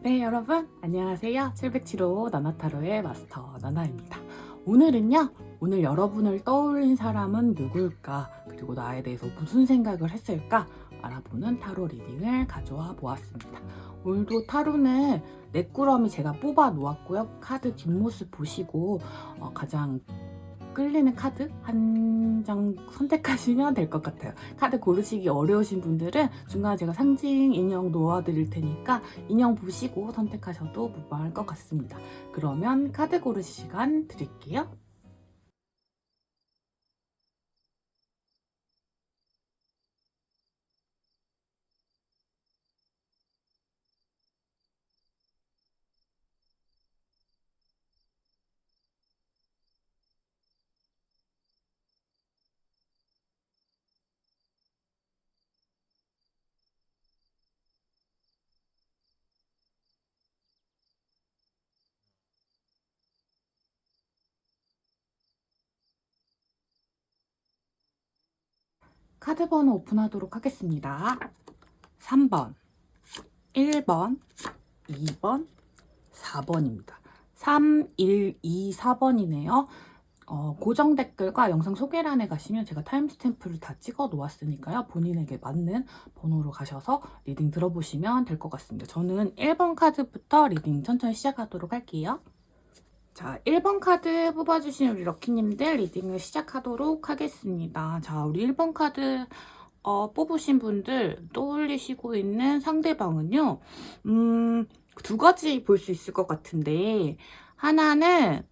네, 여러분 안녕하세요. 707호 나나타로의 마스터 나나입니다. 오늘 여러분을 떠올린 사람은 누굴까, 그리고 나에 대해서 무슨 생각을 했을까 알아보는 타로 리딩을 가져와 보았습니다. 오늘도 타로는 넷꾸러미 제가 뽑아 놓았고요. 카드 뒷모습 보시고 가장 끌리는 카드 한 장 선택하시면 될 것 같아요. 카드 고르시기 어려우신 분들은 중간에 제가 상징 인형 놓아드릴 테니까 인형 보시고 선택하셔도 무방할 것 같습니다. 그러면 카드 고르시 시간 드릴게요. 카드 번호 오픈하도록 하겠습니다. 3번, 1번, 2번, 4번입니다. 3, 1, 2, 4번이네요. 고정 댓글과 영상 소개란에 가시면 제가 타임스탬프를 다 찍어 놓았으니까요. 본인에게 맞는 번호로 가셔서 리딩 들어보시면 될 것 같습니다. 저는 1번 카드부터 리딩 천천히 시작하도록 할게요. 자, 1번 카드 뽑아주신 우리 럭키님들 리딩을 시작하도록 하겠습니다. 자, 우리 1번 카드 뽑으신 분들 떠올리시고 있는 상대방은요. 두 가지 볼 수 있을 것 같은데, 하나는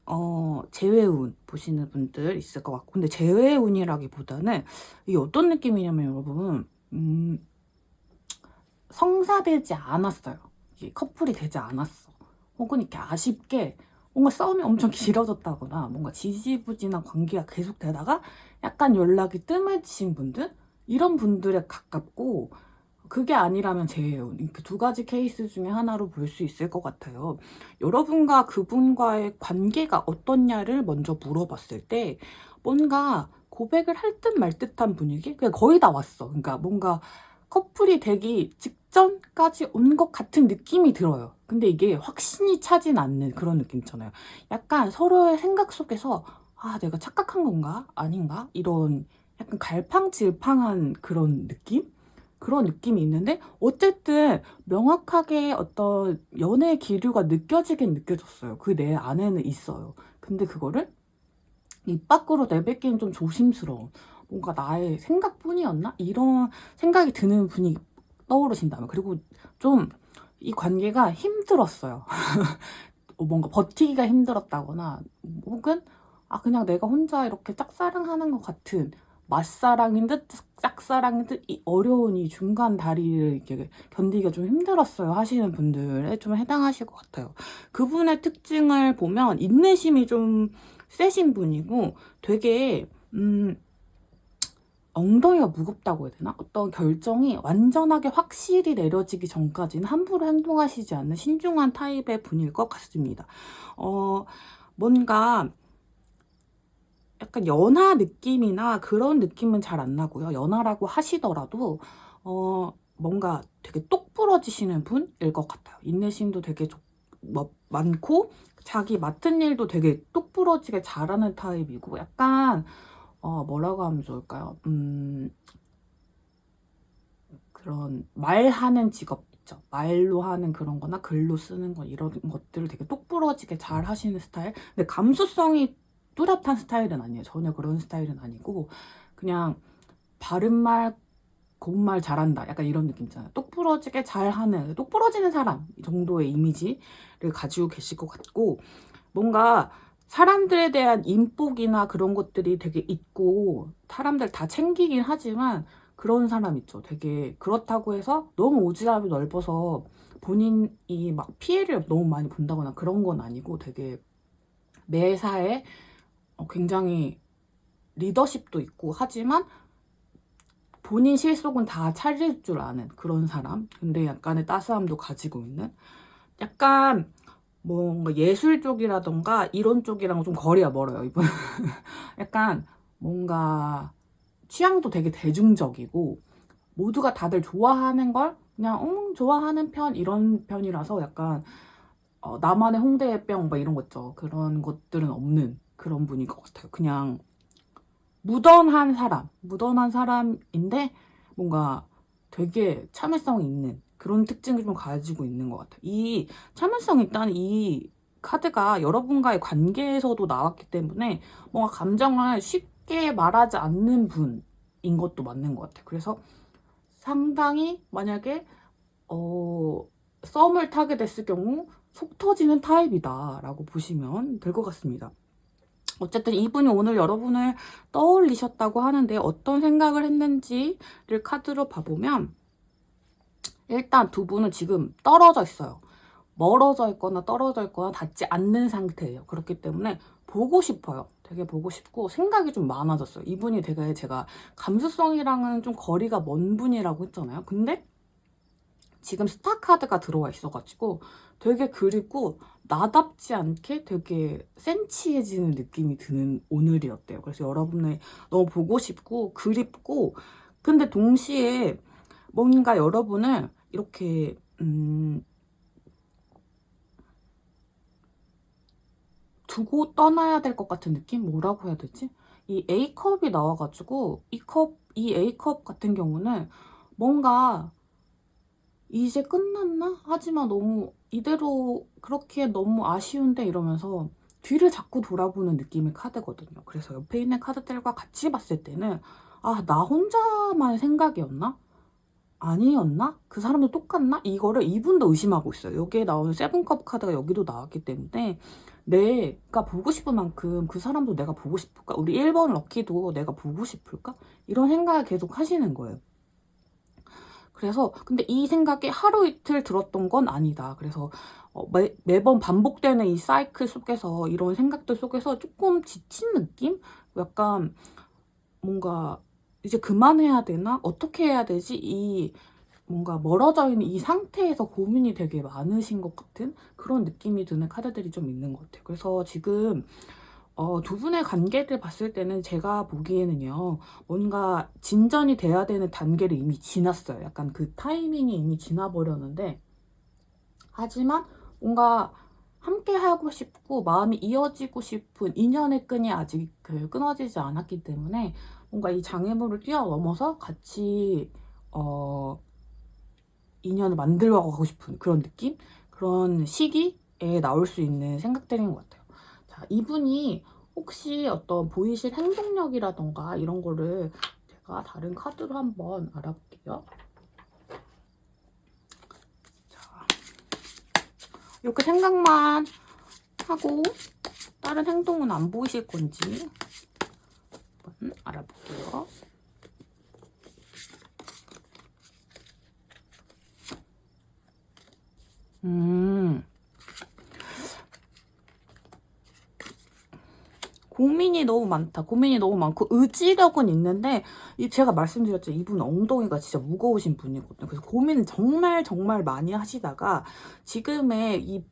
재회운 보시는 분들 있을 것 같고, 근데 재회운이라기보다는 이게 어떤 느낌이냐면 여러분, 성사되지 않았어요. 이게 커플이 되지 않았어. 혹은 이렇게 아쉽게 뭔가 싸움이 엄청 길어졌다거나 뭔가 지지부진한 관계가 계속되다가 약간 연락이 뜸해지신 분들, 이런 분들에 가깝고, 그게 아니라면 재회운, 이렇게 두 가지 케이스 중에 하나로 볼 수 있을 것 같아요. 여러분과 그분과의 관계가 어떻냐를 먼저 물어봤을 때 뭔가 고백을 할 듯 말 듯한 분위기? 그냥 거의 다 왔어. 그러니까 뭔가 커플이 되기 직전까지 온 것 같은 느낌이 들어요. 근데 이게 확신이 차진 않는 그런 느낌 있잖아요. 약간 서로의 생각 속에서 내가 착각한 건가? 아닌가? 이런 약간 갈팡질팡한 그런 느낌? 그런 느낌이 있는데 어쨌든 명확하게 어떤 연애 기류가 느껴지긴 느껴졌어요. 그 내 안에는 있어요. 근데 그거를 입 밖으로 내뱉기는 좀 조심스러운, 뭔가 나의 생각뿐이었나? 이런 생각이 드는 분이 떠오르신다면, 그리고 좀 이 관계가 힘들었어요. 뭔가 버티기가 힘들었다거나, 혹은 그냥 내가 혼자 이렇게 짝사랑하는 것 같은, 맛사랑인 듯 짝사랑인 듯 이 어려운 이 중간 다리를 이렇게 견디기가 좀 힘들었어요 하시는 분들에 좀 해당하실 것 같아요. 그분의 특징을 보면 인내심이 좀 세신 분이고, 되게 엉덩이가 무겁다고 해야 되나? 어떤 결정이 완전하게 확실히 내려지기 전까지는 함부로 행동하시지 않는 신중한 타입의 분일 것 같습니다. 뭔가 약간 연하 느낌이나 그런 느낌은 잘 안 나고요. 연하라고 하시더라도 뭔가 되게 똑부러지시는 분일 것 같아요. 인내심도 되게 많고, 자기 맡은 일도 되게 똑부러지게 잘하는 타입이고, 약간 뭐라고 하면 좋을까요? 그런 말하는 직업 있죠. 말로 하는 그런 거나 글로 쓰는 거, 이런 것들을 되게 똑부러지게 잘 하시는 스타일. 근데 감수성이 뚜렷한 스타일은 아니에요. 전혀 그런 스타일은 아니고, 그냥 바른말 고운말 잘한다, 약간 이런 느낌 있잖아요. 똑부러지게 잘하는, 똑부러지는 사람 정도의 이미지를 가지고 계실 것 같고, 뭔가 사람들에 대한 인복이나 그런 것들이 되게 있고 사람들 다 챙기긴 하지만, 그런 사람 있죠. 되게 그렇다고 해서 너무 오지랖이 넓어서 본인이 막 피해를 너무 많이 본다거나 그런 건 아니고, 되게 매사에 굉장히 리더십도 있고 하지만 본인 실속은 다 차릴 줄 아는 그런 사람. 근데 약간의 따스함도 가지고 있는, 약간 뭔가 예술 쪽이라던가 이런 쪽이랑 좀 거리가 멀어요, 이분. 약간 뭔가 취향도 되게 대중적이고 모두가 다들 좋아하는 걸 그냥 좋아하는 편 이런 편이라서 약간 나만의 홍대병 막 이런 거 있죠. 그런 것들은 없는 그런 분인 것 같아요. 그냥 무던한 사람인데 뭔가 되게 참을성이 있는 그런 특징을 좀 가지고 있는 것 같아요. 이 참을성 일단 이 카드가 여러분과의 관계에서도 나왔기 때문에 뭔가 감정을 쉽게 말하지 않는 분인 것도 맞는 것 같아요. 그래서 상당히 만약에 썸을 타게 됐을 경우 속 터지는 타입이다 라고 보시면 될 것 같습니다. 어쨌든 이분이 오늘 여러분을 떠올리셨다고 하는데 어떤 생각을 했는지를 카드로 봐보면 일단 두 분은 지금 떨어져 있어요. 멀어져 있거나 떨어져 있거나 닿지 않는 상태예요. 그렇기 때문에 보고 싶어요. 되게 보고 싶고 생각이 좀 많아졌어요. 이분이 되게 제가 감수성이랑은 좀 거리가 먼 분이라고 했잖아요. 근데 지금 스타 카드가 들어와 있어가지고 되게 그립고 나답지 않게 되게 센치해지는 느낌이 드는 오늘이었대요. 그래서 여러분을 너무 보고 싶고 그립고 근데 동시에 뭔가 여러분을 이렇게 두고 떠나야 될 것 같은 느낌? 뭐라고 해야 되지? 이 A컵이 나와가지고 이 A컵 같은 경우는 뭔가 이제 끝났나? 하지만 너무 이대로 그렇게 너무 아쉬운데 이러면서 뒤를 자꾸 돌아보는 느낌의 카드거든요. 그래서 옆에 있는 카드들과 같이 봤을 때는 아, 나 혼자만의 생각이었나? 아니었나? 그 사람도 똑같나? 이거를 이분도 의심하고 있어요. 여기에 나오는 세븐컵 카드가 여기도 나왔기 때문에 내가 보고 싶은 만큼 그 사람도 내가 보고 싶을까? 우리 1번 럭키도 내가 보고 싶을까? 이런 생각을 계속 하시는 거예요. 그래서 근데 이 생각이 하루 이틀 들었던 건 아니다. 그래서 매번 반복되는 이 사이클 속에서 이런 생각들 속에서 조금 지친 느낌? 약간 뭔가 이제 그만해야 되나? 어떻게 해야 되지? 이 뭔가 멀어져 있는 이 상태에서 고민이 되게 많으신 것 같은 그런 느낌이 드는 카드들이 좀 있는 것 같아요. 그래서 지금 두 분의 관계를 봤을 때는 제가 보기에는요, 뭔가 진전이 돼야 되는 단계를 이미 지났어요. 약간 그 타이밍이 이미 지나버렸는데, 하지만 뭔가 함께 하고 싶고, 마음이 이어지고 싶은 인연의 끈이 아직 끊어지지 않았기 때문에, 뭔가 이 장애물을 뛰어넘어서 같이, 인연을 만들어 가고 싶은 그런 느낌? 그런 시기에 나올 수 있는 생각들인 것 같아요. 자, 이분이 혹시 어떤 보이실 행동력이라던가 이런 거를 제가 다른 카드로 한번 알아볼게요. 자, 이렇게 생각만 하고 다른 행동은 안 보이실 건지 한번 알아볼게요. 고민이 너무 많다. 고민이 너무 많고 의지력은 있는데 제가 말씀드렸죠. 이분 엉덩이가 진짜 무거우신 분이거든요. 그래서 고민을 정말 정말 많이 하시다가 지금의 이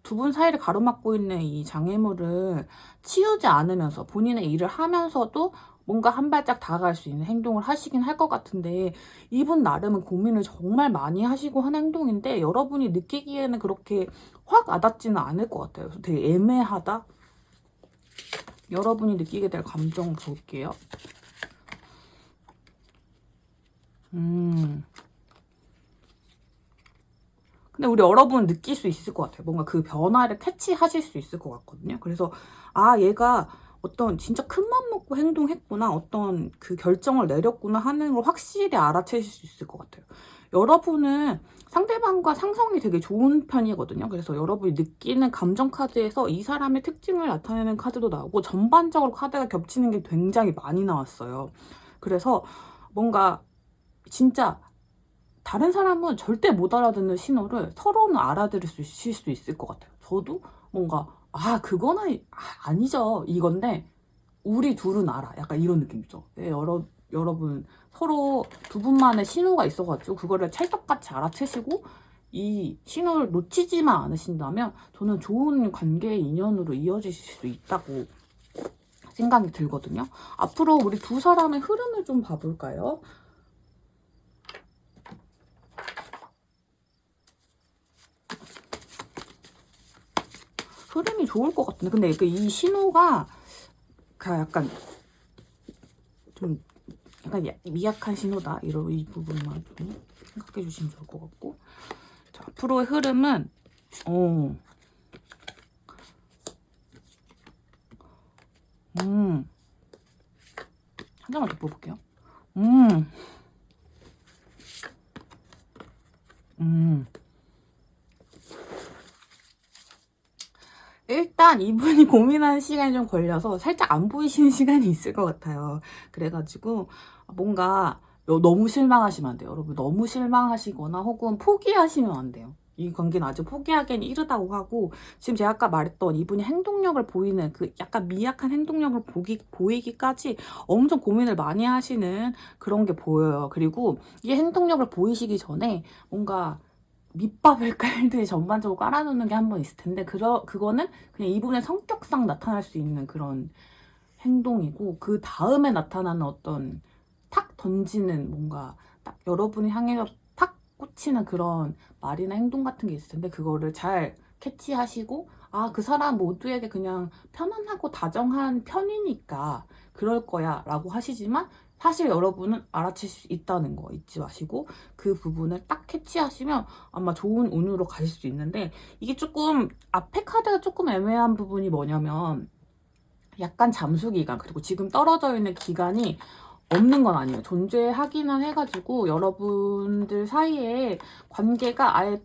두 분 사이를 가로막고 있는 이 장애물을 치우지 않으면서 본인의 일을 하면서도 뭔가 한 발짝 다가갈 수 있는 행동을 하시긴 할 것 같은데 이분 나름은 고민을 정말 많이 하시고 한 행동인데 여러분이 느끼기에는 그렇게 확 와닿지는 않을 것 같아요. 그래서 되게 애매하다. 여러분이 느끼게 될 감정 볼게요. 근데 우리 여러분은 느낄 수 있을 것 같아요. 뭔가 그 변화를 캐치하실 수 있을 것 같거든요. 그래서 아, 얘가 어떤 진짜 큰 맘 먹고 행동했구나, 어떤 그 결정을 내렸구나 하는 걸 확실히 알아채실 수 있을 것 같아요. 여러분은 상대방과 상성이 되게 좋은 편이거든요. 그래서 여러분이 느끼는 감정 카드에서 이 사람의 특징을 나타내는 카드도 나오고 전반적으로 카드가 겹치는 게 굉장히 많이 나왔어요. 그래서 뭔가 진짜 다른 사람은 절대 못 알아듣는 신호를 서로는 알아들을 수 있을 것 같아요. 저도 뭔가 아, 그거는 아니죠 이건데 우리 둘은 알아. 약간 이런 느낌이죠. 네, 여러분 서로 두 분만의 신호가 있어가지고 그거를 찰떡같이 알아채시고 이 신호를 놓치지만 않으신다면 저는 좋은 관계의 인연으로 이어지실 수 있다고 생각이 들거든요. 앞으로 우리 두 사람의 흐름을 좀 봐볼까요? 흐름이 좋을 것 같은데. 근데 이 신호가 약간 좀 약간 미약한 신호다. 이 부분만 좀 생각해 주시면 좋을 것 같고. 자, 앞으로의 흐름은 한 장만 더 뽑을게요. 일단 이분이 고민하는 시간이 좀 걸려서 살짝 안 보이시는 시간이 있을 것 같아요. 그래가지고 뭔가 너무 실망하시면 안 돼요. 여러분 너무 실망하시거나 혹은 포기하시면 안 돼요. 이 관계는 아직 포기하기엔 이르다고 하고, 지금 제가 아까 말했던 이분이 행동력을 보이는 그 약간 미약한 행동력을 보이기까지 엄청 고민을 많이 하시는 그런 게 보여요. 그리고 이 행동력을 보이시기 전에 뭔가 밑밥을 깔듯이 전반적으로 깔아놓는 게 한 번 있을 텐데, 그거는 그냥 이분의 성격상 나타날 수 있는 그런 행동이고, 그 다음에 나타나는 어떤 탁 던지는 뭔가 딱 여러분이 향해서 탁 꽂히는 그런 말이나 행동 같은 게 있을 텐데, 그거를 잘 캐치하시고, 아, 그 사람 모두에게 그냥 편안하고 다정한 편이니까 그럴 거야 라고 하시지만, 사실 여러분은 알아챌 수 있다는 거 잊지 마시고, 그 부분을 딱 캐치하시면 아마 좋은 운으로 가실 수 있는데, 이게 조금 앞에 카드가 조금 애매한 부분이 뭐냐면, 약간 잠수 기간, 그리고 지금 떨어져 있는 기간이 없는 건 아니에요. 존재하기는 해가지고 여러분들 사이에 관계가 아예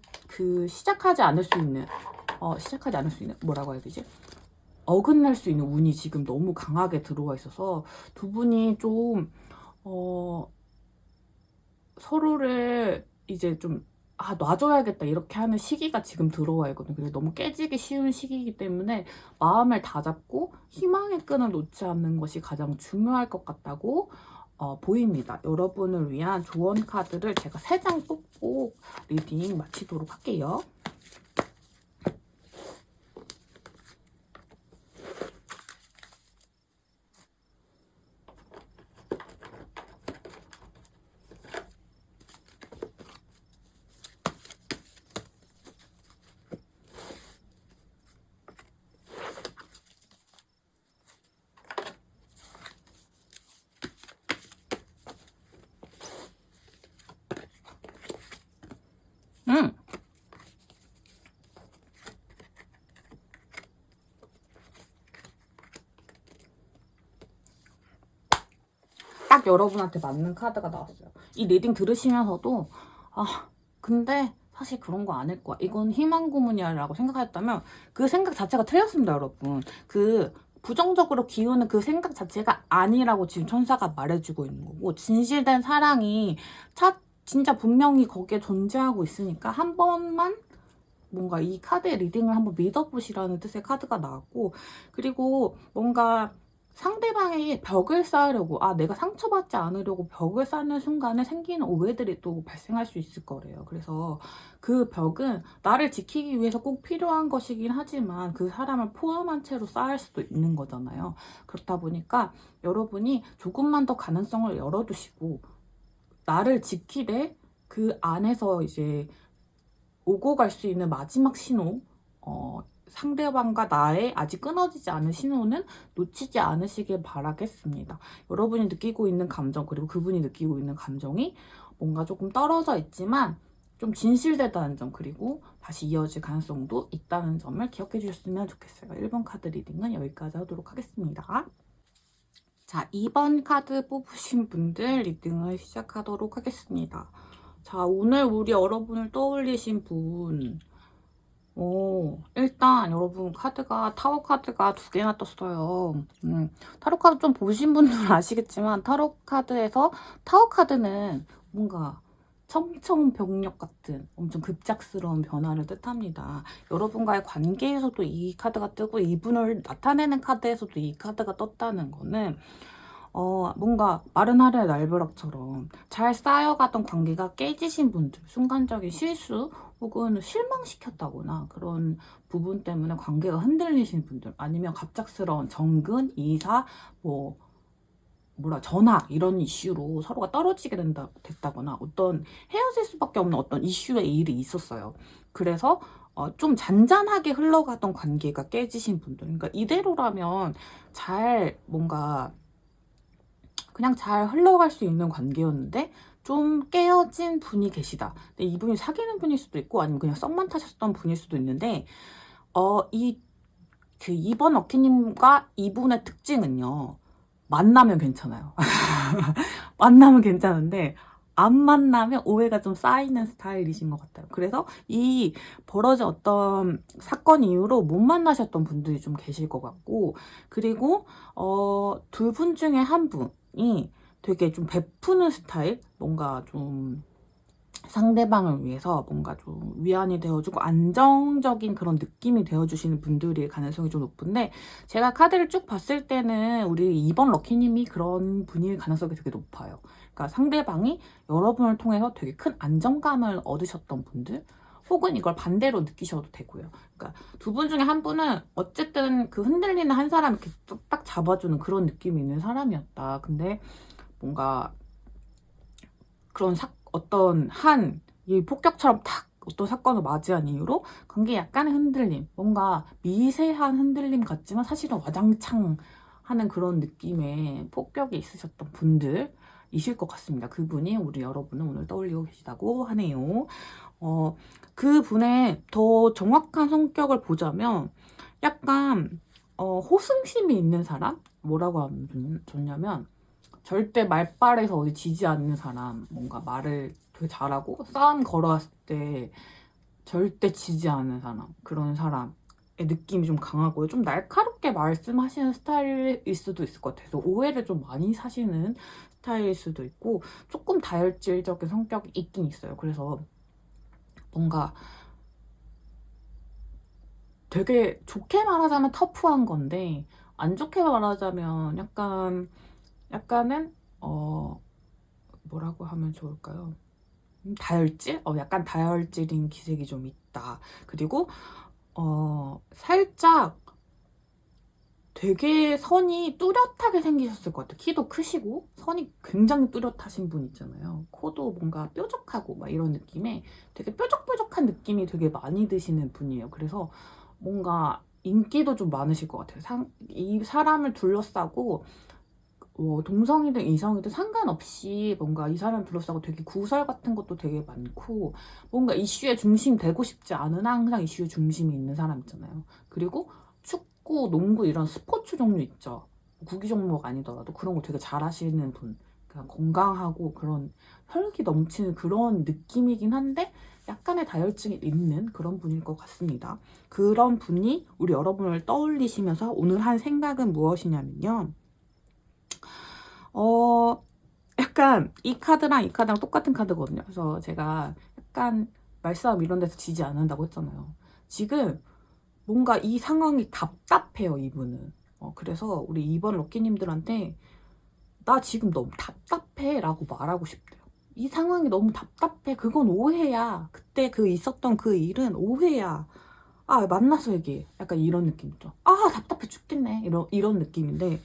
시작하지 않을 수 있는 뭐라고 해야 되지? 어긋날 수 있는 운이 지금 너무 강하게 들어와 있어서 두 분이 좀 서로를 이제 좀 놔줘야겠다 이렇게 하는 시기가 지금 들어와 있거든요. 그래서 너무 깨지기 쉬운 시기이기 때문에 마음을 다잡고 희망의 끈을 놓지 않는 것이 가장 중요할 것 같다고 보입니다. 여러분을 위한 조언 카드를 제가 3장 뽑고 리딩 마치도록 할게요. 딱 여러분한테 맞는 카드가 나왔어요. 이 리딩 들으시면서도 근데 사실 그런 거 아닐 거야, 이건 희망 고문이야 라고 생각하셨다면 그 생각 자체가 틀렸습니다. 여러분, 부정적으로 기우는 그 생각 자체가 아니라고 지금 천사가 말해주고 있는 거고, 진실된 사랑이 진짜 분명히 거기에 존재하고 있으니까 한 번만 뭔가 이 카드의 리딩을 한번 믿어보시라는 뜻의 카드가 나왔고, 그리고 뭔가 상대방에게 벽을 쌓으려고, 내가 상처받지 않으려고 벽을 쌓는 순간에 생기는 오해들이 또 발생할 수 있을 거래요. 그래서 그 벽은 나를 지키기 위해서 꼭 필요한 것이긴 하지만 그 사람을 포함한 채로 쌓을 수도 있는 거잖아요. 그렇다 보니까 여러분이 조금만 더 가능성을 열어두시고 나를 지키되 그 안에서 이제 오고 갈 수 있는 마지막 신호, 상대방과 나의 아직 끊어지지 않은 신호는 놓치지 않으시길 바라겠습니다. 여러분이 느끼고 있는 감정, 그리고 그분이 느끼고 있는 감정이 뭔가 조금 떨어져 있지만 좀 진실되다는 점, 그리고 다시 이어질 가능성도 있다는 점을 기억해 주셨으면 좋겠어요. 1번 카드 리딩은 여기까지 하도록 하겠습니다. 자, 2번 카드 뽑으신 분들 리딩을 시작하도록 하겠습니다. 자, 오늘 우리 여러분을 떠올리신 분, 일단 여러분 카드가 타로 카드가 2개나 떴어요. 타로 카드 좀 보신 분들은 아시겠지만 타로 카드는 뭔가 청천벽력 같은 엄청 급작스러운 변화를 뜻합니다. 여러분과의 관계에서도 이 카드가 뜨고 이분을 나타내는 카드에서도 이 카드가 떴다는 거는 뭔가 마른 하늘의 날벼락처럼 잘 쌓여가던 관계가 깨지신 분들, 순간적인 실수 혹은 실망시켰다거나 그런 부분 때문에 관계가 흔들리신 분들, 아니면 갑작스러운 정근, 이사, 전학 이런 이슈로 서로가 떨어지게 됐다거나 어떤 헤어질 수밖에 없는 어떤 이슈의 일이 있었어요. 그래서 좀 잔잔하게 흘러가던 관계가 깨지신 분들. 그러니까 이대로라면 잘 뭔가 그냥 잘 흘러갈 수 있는 관계였는데 좀 깨어진 분이 계시다. 근데 이분이 사귀는 분일 수도 있고 아니면 그냥 썸만 타셨던 분일 수도 있는데 그 2번 럭키님과 이분의 특징은요. 만나면 괜찮아요. 만나면 괜찮은데 안 만나면 오해가 좀 쌓이는 스타일이신 것 같아요. 그래서 이 벌어진 어떤 사건 이후로 못 만나셨던 분들이 좀 계실 것 같고, 그리고 둘 분 중에 한 분이 되게 좀 베푸는 스타일, 뭔가 좀 상대방을 위해서 뭔가 좀 위안이 되어주고 안정적인 그런 느낌이 되어주시는 분들일 가능성이 좀 높은데, 제가 카드를 쭉 봤을 때는 우리 2번 럭키님이 그런 분일 가능성이 되게 높아요. 그러니까 상대방이 여러분을 통해서 되게 큰 안정감을 얻으셨던 분들, 혹은 이걸 반대로 느끼셔도 되고요. 그러니까 두 분 중에 한 분은 어쨌든 그 흔들리는 한 사람 이렇게 딱 잡아주는 그런 느낌이 있는 사람이었다. 근데 뭔가 그런 어떤 이 폭격처럼 탁 어떤 사건을 맞이한 이후로 관계에 약간의 흔들림, 뭔가 미세한 흔들림 같지만 사실은 와장창 하는 그런 느낌의 폭격이 있으셨던 분들이실 것 같습니다. 그분이 우리 여러분을 오늘 떠올리고 계시다고 하네요. 그분의 더 정확한 성격을 보자면 약간 호승심이 있는 사람? 뭐라고 하면 좋냐면 절대 말빨에서 어디 지지 않는 사람, 뭔가 말을 되게 잘하고 싸움 걸어왔을 때 절대 지지 않는 사람, 그런 사람의 느낌이 좀 강하고요. 좀 날카롭게 말씀하시는 스타일일 수도 있을 것 같아서 오해를 좀 많이 사시는 스타일일 수도 있고, 조금 다혈질적인 성격이 있긴 있어요. 그래서 뭔가 되게 좋게 말하자면 터프한 건데 안 좋게 말하자면 약간은 뭐라고 하면 좋을까요? 다혈질? 약간 다혈질인 기색이 좀 있다. 그리고 살짝 되게 선이 뚜렷하게 생기셨을 것 같아요. 키도 크시고 선이 굉장히 뚜렷하신 분 있잖아요. 코도 뭔가 뾰족하고 막 이런 느낌에 되게 뾰족뾰족한 느낌이 되게 많이 드시는 분이에요. 그래서 뭔가 인기도 좀 많으실 것 같아요. 이 사람을 둘러싸고 동성이든 이성이든 상관없이 뭔가 이 사람 둘러싸고 되게 구설 같은 것도 되게 많고, 뭔가 이슈의 중심 되고 싶지 않은 항상 이슈의 중심이 있는 사람 있잖아요. 그리고 축구, 농구 이런 스포츠 종류 있죠. 구기 종목 아니더라도 그런 거 되게 잘하시는 분. 그냥 건강하고 그런 혈기 넘치는 그런 느낌이긴 한데 약간의 다혈질이 있는 그런 분일 것 같습니다. 그런 분이 우리 여러분을 떠올리시면서 오늘 한 생각은 무엇이냐면요. 약간 이 카드랑 이 카드랑 똑같은 카드거든요. 그래서 제가 약간 말싸움 이런 데서 지지 않는다고 했잖아요. 지금 뭔가 이 상황이 답답해요, 이분은. 그래서 우리 2번 럭키님들한테 나 지금 너무 답답해 라고 말하고 싶대요. 이 상황이 너무 답답해. 그건 오해야. 그때 있었던 그 일은 오해야. 아, 만나서 얘기해. 약간 이런 느낌이죠. 아, 답답해 죽겠네. 이런 느낌인데,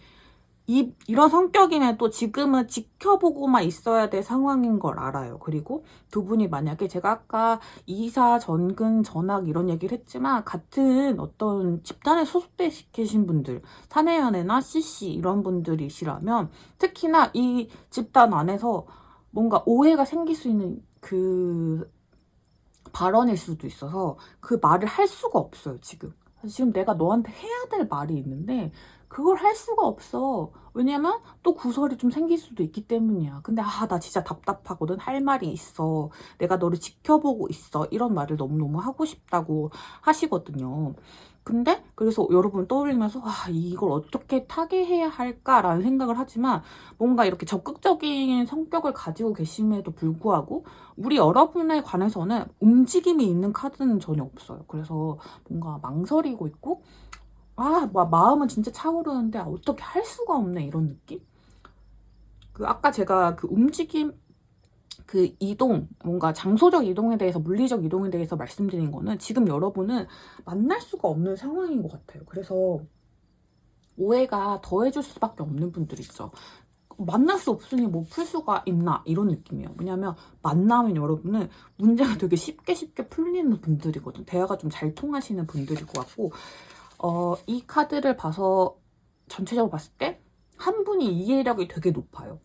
이런 성격임에도 지금은 지켜보고만 있어야 될 상황인 걸 알아요. 그리고 두 분이 만약에 제가 아까 이사, 전근, 전학 이런 얘기를 했지만 같은 어떤 집단에 소속돼 계신 분들, 사내연애나 CC 이런 분들이시라면 특히나 이 집단 안에서 뭔가 오해가 생길 수 있는 그 발언일 수도 있어서 그 말을 할 수가 없어요, 지금. 지금 내가 너한테 해야 될 말이 있는데 그걸 할 수가 없어. 왜냐면 또 구설이 좀 생길 수도 있기 때문이야. 근데 나 진짜 답답하거든. 할 말이 있어. 내가 너를 지켜보고 있어. 이런 말을 너무너무 하고 싶다고 하시거든요. 근데 그래서 여러분 떠올리면서 이걸 어떻게 타개해야 할까라는 생각을 하지만, 뭔가 이렇게 적극적인 성격을 가지고 계심에도 불구하고 우리 여러분에 관해서는 움직임이 있는 카드는 전혀 없어요. 그래서 뭔가 망설이고 있고, 마음은 진짜 차오르는데 어떻게 할 수가 없네, 이런 느낌? 아까 제가 움직임, 이동, 뭔가 장소적 이동에 대해서, 물리적 이동에 대해서 말씀드린 거는 지금 여러분은 만날 수가 없는 상황인 것 같아요. 그래서 오해가 더해질 수밖에 없는 분들 있죠. 만날 수 없으니 뭐 풀 수가 있나 이런 느낌이에요. 왜냐면 만나면 여러분은 문제가 되게 쉽게 풀리는 분들이거든. 대화가 좀 잘 통하시는 분들일 것 같고 이 카드를 봐서 전체적으로 봤을 때 한 분이 이해력이 되게 높아요.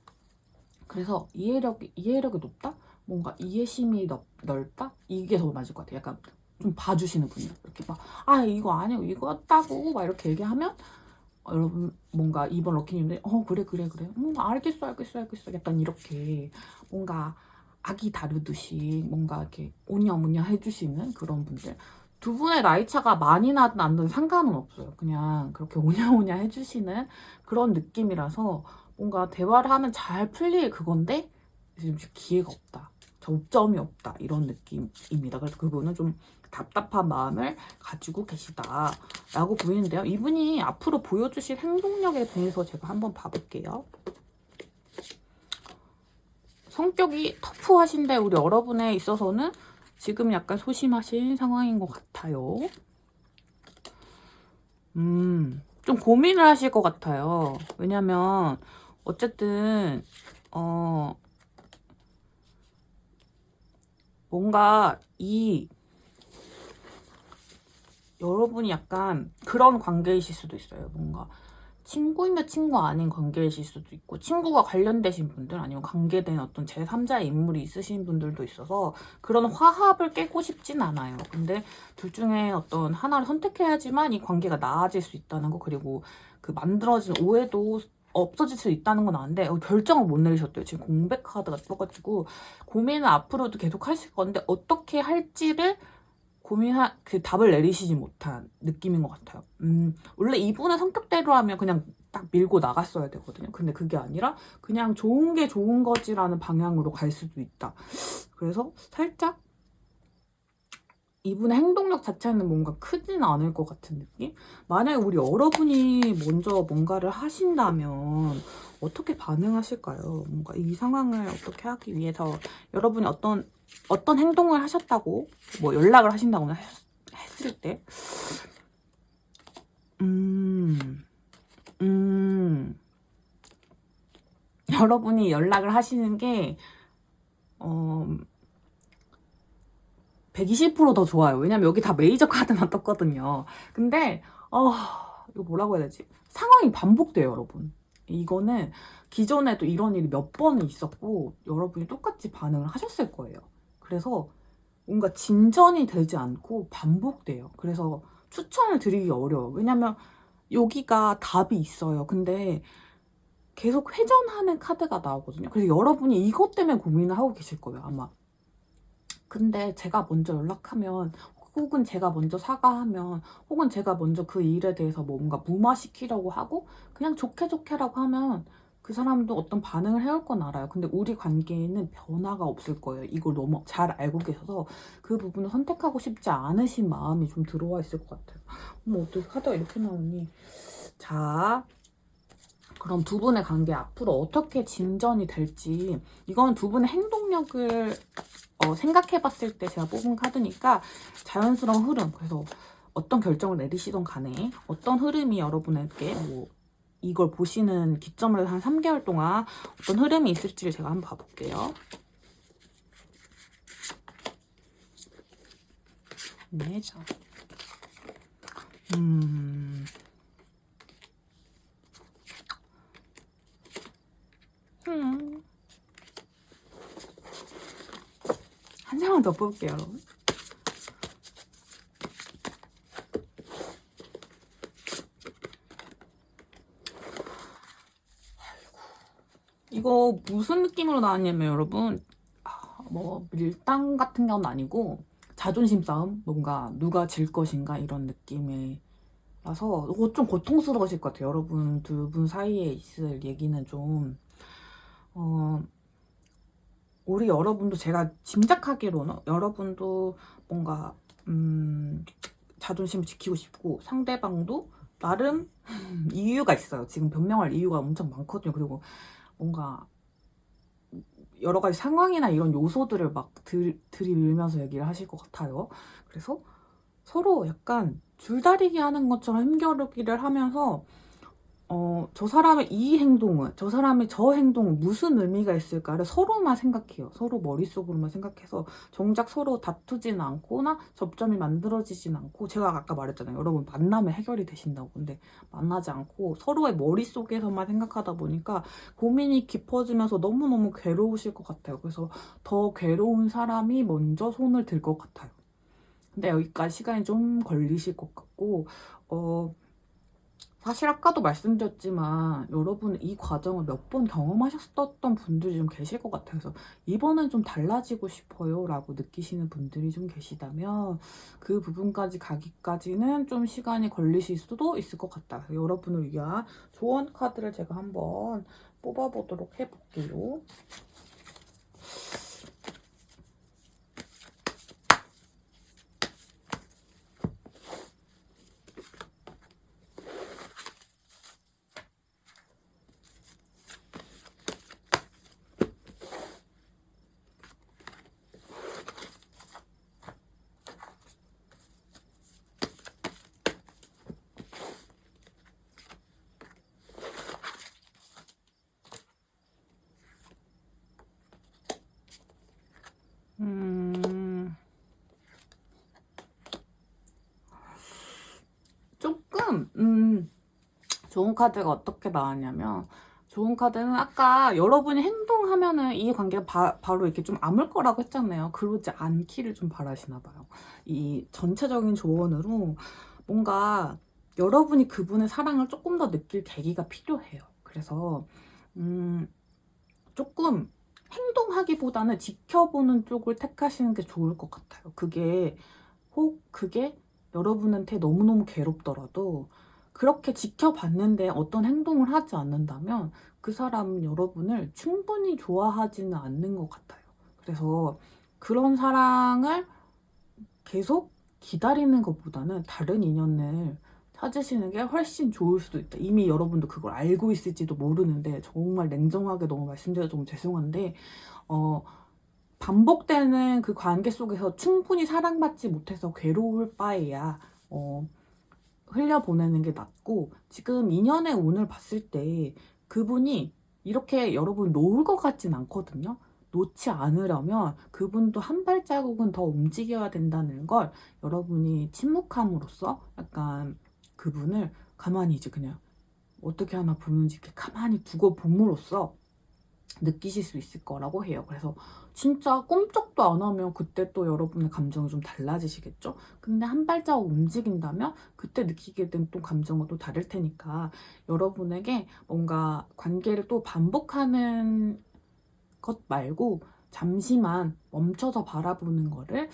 그래서 이해력이 높다? 뭔가 이해심이 넓다? 이게 더 맞을 것 같아요. 약간 좀 봐주시는 분이요. 이렇게 막 이거 아니고 이거였다고 막 이렇게 얘기하면 여러분 뭔가 이번 럭키님들 그래 알겠어 약간 이렇게 뭔가 아기 다루듯이 뭔가 이렇게 오냐오냐 해주시는 그런 분들. 두 분의 나이 차가 많이 나든 안 나든 상관은 없어요. 그냥 그렇게 오냐오냐 해주시는 그런 느낌이라서 뭔가 대화를 하면 잘 풀릴 그건데 지금 기회가 없다, 접점이 없다 이런 느낌입니다. 그래서 그분은 좀 답답한 마음을 가지고 계시다라고 보이는데요. 이분이 앞으로 보여주실 행동력에 대해서 제가 한번 봐볼게요. 성격이 터프하신데 우리 여러분에 있어서는 지금 약간 소심하신 상황인 것 같아요. 좀 고민을 하실 것 같아요. 왜냐면 어쨌든 뭔가 여러분이 약간 그런 관계이실 수도 있어요. 뭔가 친구이며 친구 아닌 관계이실 수도 있고, 친구가 관련되신 분들 아니면 관계된 어떤 제3자의 인물이 있으신 분들도 있어서 그런 화합을 깨고 싶진 않아요. 근데 둘 중에 어떤 하나를 선택해야지만 이 관계가 나아질 수 있다는 거, 그리고 그 만들어진 오해도 없어질 수 있다는 건 아는데 결정을 못 내리셨대요. 지금 공백 카드가 떠가지고 고민을 앞으로도 계속 하실 건데 어떻게 할지를 그 답을 내리시지 못한 느낌인 것 같아요. 원래 이분의 성격대로 하면 그냥 딱 밀고 나갔어야 되거든요. 근데 그게 아니라 그냥 좋은 게 좋은 거지라는 방향으로 갈 수도 있다. 그래서 살짝 이분의 행동력 자체는 뭔가 크진 않을 것 같은 느낌? 만약에 우리 여러분이 먼저 뭔가를 하신다면 어떻게 반응하실까요? 뭔가 이 상황을 어떻게 하기 위해서 여러분이 어떤 행동을 하셨다고, 뭐 연락을 하신다거나 했을 때, 여러분이 연락을 하시는 게, 120%더 좋아요. 왜냐면 여기 다 메이저 카드만 떴거든요. 근데, 이거 뭐라고 해야 되지? 상황이 반복돼요, 여러분. 이거는 기존에도 이런 일이 몇 번 있었고, 여러분이 똑같이 반응을 하셨을 거예요. 그래서 뭔가 진전이 되지 않고 반복돼요. 그래서 추천을 드리기 어려워요. 왜냐면 여기가 답이 있어요. 근데 계속 회전하는 카드가 나오거든요. 그래서 여러분이 이것 때문에 고민을 하고 계실 거예요, 아마. 근데 제가 먼저 연락하면, 혹은 제가 먼저 사과하면, 혹은 제가 먼저 그 일에 대해서 뭔가 무마시키려고 하고 그냥 좋게라고 하면 그 사람도 어떤 반응을 해올 건 알아요. 근데 우리 관계에는 변화가 없을 거예요. 이걸 너무 잘 알고 계셔서 그 부분을 선택하고 싶지 않으신 마음이 좀 들어와 있을 것 같아요. 어떻게 카드가 이렇게 나오니. 자, 그럼 두 분의 관계 앞으로 어떻게 진전이 될지, 이건 두 분의 행동력을 생각해 봤을 때 제가 뽑은 카드니까 자연스러운 흐름, 그래서 어떤 결정을 내리시던 간에 어떤 흐름이 여러분에게 뭐 이걸 보시는 기점으로 한 3개월 동안 어떤 흐름이 있을지를 제가 한번 봐볼게요. 네, 자. 한 장만 더 뽑을게요, 여러분. 이거 무슨 느낌으로 나왔냐면 여러분, 뭐 밀당 같은 건 아니고 자존심 싸움, 뭔가 누가 질 것인가 이런 느낌이라서 이거 좀 고통스러우실 것 같아요. 여러분 두 분 사이에 있을 얘기는 좀 우리 여러분도, 제가 짐작하기로는 여러분도 뭔가 자존심을 지키고 싶고, 상대방도 나름 이유가 있어요. 지금 변명할 이유가 엄청 많거든요. 그리고 뭔가 여러 가지 상황이나 이런 요소들을 막 들이밀면서 얘기를 하실 것 같아요. 그래서 서로 약간 줄다리기 하는 것처럼 힘겨루기를 하면서 저 사람의 이 행동은, 저 사람의 저 행동은 무슨 의미가 있을까를 서로만 생각해요. 서로 머릿속으로만 생각해서 정작 서로 다투진 않거나 접점이 만들어지진 않고, 제가 아까 말했잖아요. 여러분 만나면 해결이 되신다고. 근데 만나지 않고 서로의 머릿속에서만 생각하다 보니까 고민이 깊어지면서 너무너무 괴로우실 것 같아요. 그래서 더 괴로운 사람이 먼저 손을 들 것 같아요. 근데 여기까지 시간이 좀 걸리실 것 같고, 사실 아까도 말씀드렸지만 여러분 이 과정을 몇 번 경험하셨던 분들이 좀 계실 것 같아요. 그래서 이번엔 좀 달라지고 싶어요 라고 느끼시는 분들이 좀 계시다면 그 부분까지 가기까지는 좀 시간이 걸리실 수도 있을 것 같아요. 여러분을 위한 조언 카드를 제가 한번 뽑아보도록 해볼게요. 조금 좋은 카드가 어떻게 나왔냐면, 좋은 카드는 아까 여러분이 행동하면은 이 관계가 바로 이렇게 좀 아물 거라고 했잖아요. 그러지 않기를 좀 바라시나 봐요. 이 전체적인 조언으로 뭔가 여러분이 그분의 사랑을 조금 더 느낄 계기가 필요해요. 그래서 조금 행동하기보다는 지켜보는 쪽을 택하시는 게 좋을 것 같아요. 그게 여러분한테 너무너무 괴롭더라도 그렇게 지켜봤는데 어떤 행동을 하지 않는다면 그 사람은 여러분을 충분히 좋아하지는 않는 것 같아요. 그래서 그런 사랑을 계속 기다리는 것보다는 다른 인연을 찾으시는 게 훨씬 좋을 수도 있다. 이미 여러분도 그걸 알고 있을지도 모르는데, 정말 냉정하게 너무 말씀드려서 좀 죄송한데, 반복되는 그 관계 속에서 충분히 사랑받지 못해서 괴로울 바에야 흘려보내는 게 낫고, 지금 인연의 운을 봤을 때 그분이 이렇게 여러분 놓을 것 같진 않거든요. 놓지 않으려면 그분도 한 발자국은 더 움직여야 된다는 걸 여러분이 침묵함으로써 약간 그분을 가만히 이제 그냥 어떻게 하나 보는지 이렇게 가만히 두고 봄으로써 느끼실 수 있을 거라고 해요. 그래서 진짜 꼼짝도 안 하면 그때 또 여러분의 감정이 좀 달라지시겠죠? 근데 한 발자국 움직인다면 그때 느끼게 된 또 감정은 또 다를 테니까, 여러분에게 뭔가 관계를 또 반복하는 것 말고 잠시만 멈춰서 바라보는 거를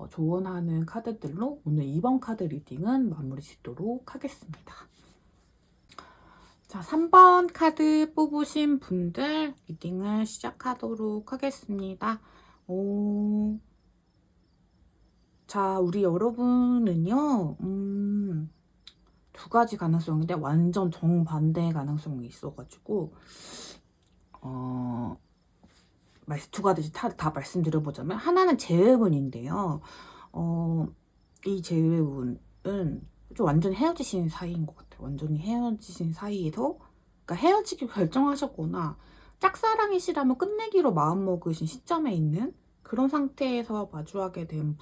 조언하는 카드들로 오늘 2번 카드 리딩은 마무리 짓도록 하겠습니다. 자, 3번 카드 뽑으신 분들 리딩을 시작하도록 하겠습니다. 자, 우리 여러분은요, 두 가지 가능성인데 완전 정반대의 가능성이 있어가지고, 두 가지 다 말씀드려보자면, 하나는 재회운인데요. 이 재회운은 좀 완전히 헤어지신 사이인 것 같아요. 완전히 헤어지신 사이에서, 그러니까 헤어지기 결정하셨거나 짝사랑이시라면 끝내기로 마음먹으신 시점에 있는 그런 상태에서 마주하게 된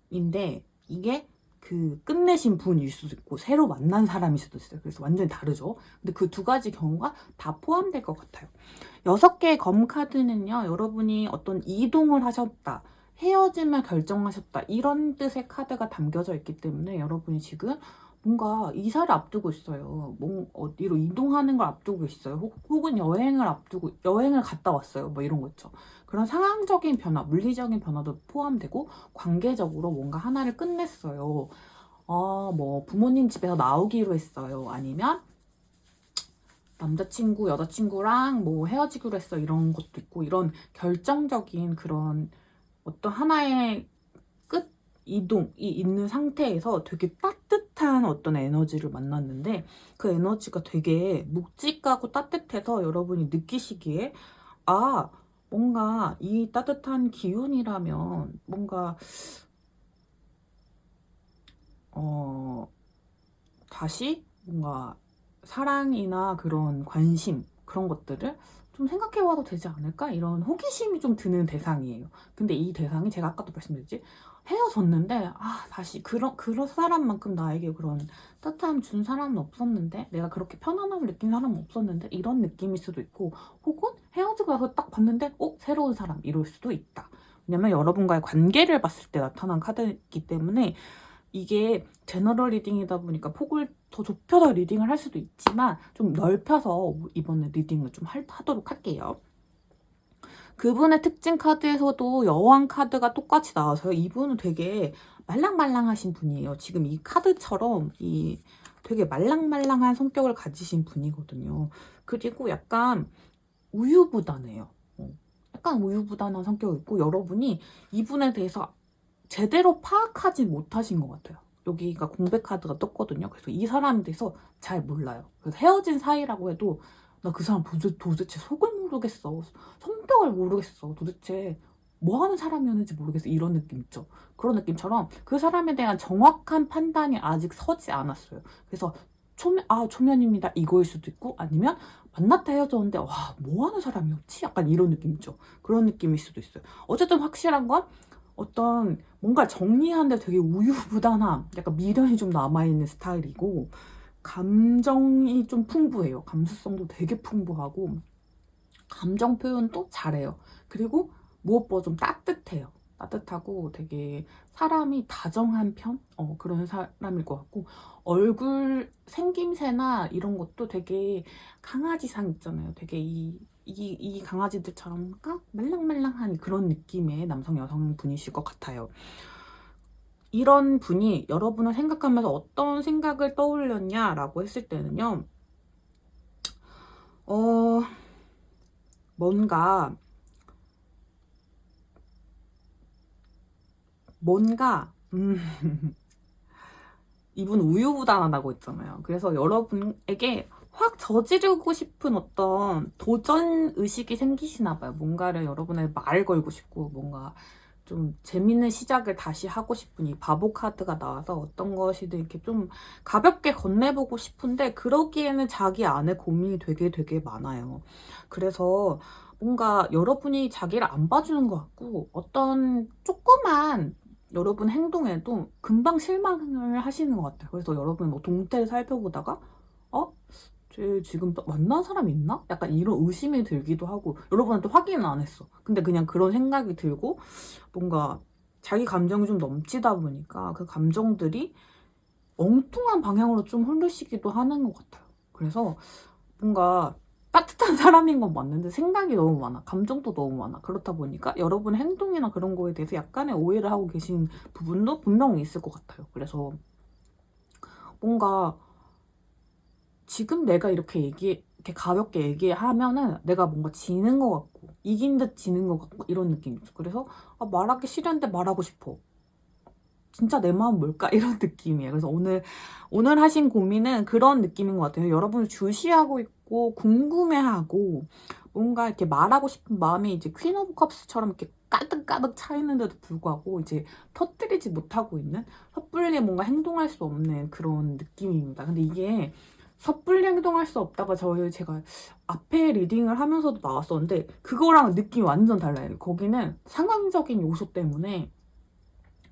분인데, 이게 그 끝내신 분일 수도 있고 새로 만난 사람일 수도 있어요. 그래서 완전히 다르죠. 근데 그 두 가지 경우가 다 포함될 것 같아요. 6개의 검 카드는요, 여러분이 어떤 이동을 하셨다, 헤어짐을 결정하셨다, 이런 뜻의 카드가 담겨져 있기 때문에 여러분이 지금 뭔가 이사를 앞두고 있어요. 어디로 이동하는 걸 앞두고 있어요. 혹은 여행을 갔다 왔어요. 뭐 이런 거 있죠. 그런 상황적인 변화, 물리적인 변화도 포함되고, 관계적으로 뭔가 하나를 끝냈어요. 뭐 부모님 집에서 나오기로 했어요. 아니면 남자친구, 여자친구랑 뭐 헤어지기로 했어, 이런 것도 있고, 이런 결정적인 그런 어떤 하나의 끝 이동이 있는 상태에서 되게 따뜻한 어떤 에너지를 만났는데, 그 에너지가 되게 묵직하고 따뜻해서 여러분이 느끼시기에, 뭔가 이 따뜻한 기운이라면 뭔가 다시 뭔가 사랑이나 그런 관심 그런 것들을 좀 생각해봐도 되지 않을까? 이런 호기심이 좀 드는 대상이에요. 근데 이 대상이 제가 아까도 말씀드렸지 헤어졌는데 다시 그런 사람만큼 나에게 그런 따뜻함 준 사람은 없었는데 내가 그렇게 편안함을 느낀 사람은 없었는데 이런 느낌일 수도 있고 혹은 헤어지고 나서 딱 봤는데 새로운 사람 이럴 수도 있다. 왜냐면 여러분과의 관계를 봤을 때 나타난 카드이기 때문에 이게 제너럴 리딩이다 보니까 폭을 더 좁혀서 리딩을 할 수도 있지만 좀 넓혀서 이번에 리딩을 좀 하도록 할게요. 그분의 특징 카드에서도 여왕 카드가 똑같이 나와서요. 이분은 되게 말랑말랑하신 분이에요. 지금 이 카드처럼 되게 말랑말랑한 성격을 가지신 분이거든요. 그리고 약간 우유부단해요. 약간 우유부단한 성격이 있고 여러분이 이분에 대해서 제대로 파악하지 못하신 것 같아요. 여기가 공백 카드가 떴거든요. 그래서 이 사람에 대해서 잘 몰라요. 그래서 헤어진 사이라고 해도 나 그 사람 도대체 속을 모르겠어. 성격을 모르겠어. 도대체 뭐 하는 사람이었는지 모르겠어. 이런 느낌 있죠. 그런 느낌처럼 그 사람에 대한 정확한 판단이 아직 서지 않았어요. 그래서 초면입니다. 이거일 수도 있고 아니면 만났다 헤어졌는데 뭐 하는 사람이었지? 약간 이런 느낌 있죠. 그런 느낌일 수도 있어요. 어쨌든 확실한 건 어떤 뭔가 정리하는데 되게 우유부단함, 약간 미련이 좀 남아있는 스타일이고 감정이 좀 풍부해요. 감수성도 되게 풍부하고 감정 표현도 잘해요. 그리고 무엇보다 좀 따뜻해요. 따뜻하고 되게 사람이 다정한 편? 그런 사람일 것 같고 얼굴 생김새나 이런 것도 되게 강아지상 있잖아요. 되게 이 강아지들처럼 말랑말랑한 그런 느낌의 남성 여성 분이실 것 같아요. 이런 분이 여러분을 생각하면서 어떤 생각을 떠올렸냐라고 했을 때는요. 뭔가 이분 우유부단하다고 했잖아요. 그래서 여러분에게 확 저지르고 싶은 어떤 도전 의식이 생기시나 봐요. 뭔가를 여러분의 말을 걸고 싶고 뭔가 좀 재밌는 시작을 다시 하고 싶은 이 바보 카드가 나와서 어떤 것이든 이렇게 좀 가볍게 건네보고 싶은데 그러기에는 자기 안에 고민이 되게 많아요. 그래서 뭔가 여러분이 자기를 안 봐주는 것 같고 어떤 조그만 여러분 행동에도 금방 실망을 하시는 것 같아요. 그래서 여러분 뭐 동태를 살펴보다가 쟤 지금 만난 사람 있나? 약간 이런 의심이 들기도 하고 여러분한테 확인은 안 했어. 근데 그냥 그런 생각이 들고 뭔가 자기 감정이 좀 넘치다 보니까 그 감정들이 엉뚱한 방향으로 좀 흐르시기도 하는 것 같아요. 그래서 뭔가 따뜻한 사람인 건 맞는데 생각이 너무 많아. 감정도 너무 많아. 그렇다 보니까 여러분의 행동이나 그런 거에 대해서 약간의 오해를 하고 계신 부분도 분명히 있을 것 같아요. 그래서 뭔가 지금 내가 이렇게 가볍게 얘기하면은 내가 뭔가 지는 것 같고 이긴 듯 지는 것 같고 이런 느낌이죠. 그래서 말하기 싫은데 말하고 싶어. 진짜 내 마음 뭘까? 이런 느낌이에요. 그래서 오늘 하신 고민은 그런 느낌인 것 같아요. 여러분을 주시하고 있고 궁금해하고 뭔가 이렇게 말하고 싶은 마음이 이제 퀸 오브 컵스처럼 이렇게 가득가득 차 있는데도 불구하고 이제 터뜨리지 못하고 있는 섣불리 뭔가 행동할 수 없는 그런 느낌입니다. 근데 이게 섣불리 행동할 수 없다가 제가 앞에 리딩을 하면서도 나왔었는데 그거랑 느낌이 완전 달라요. 거기는 상황적인 요소 때문에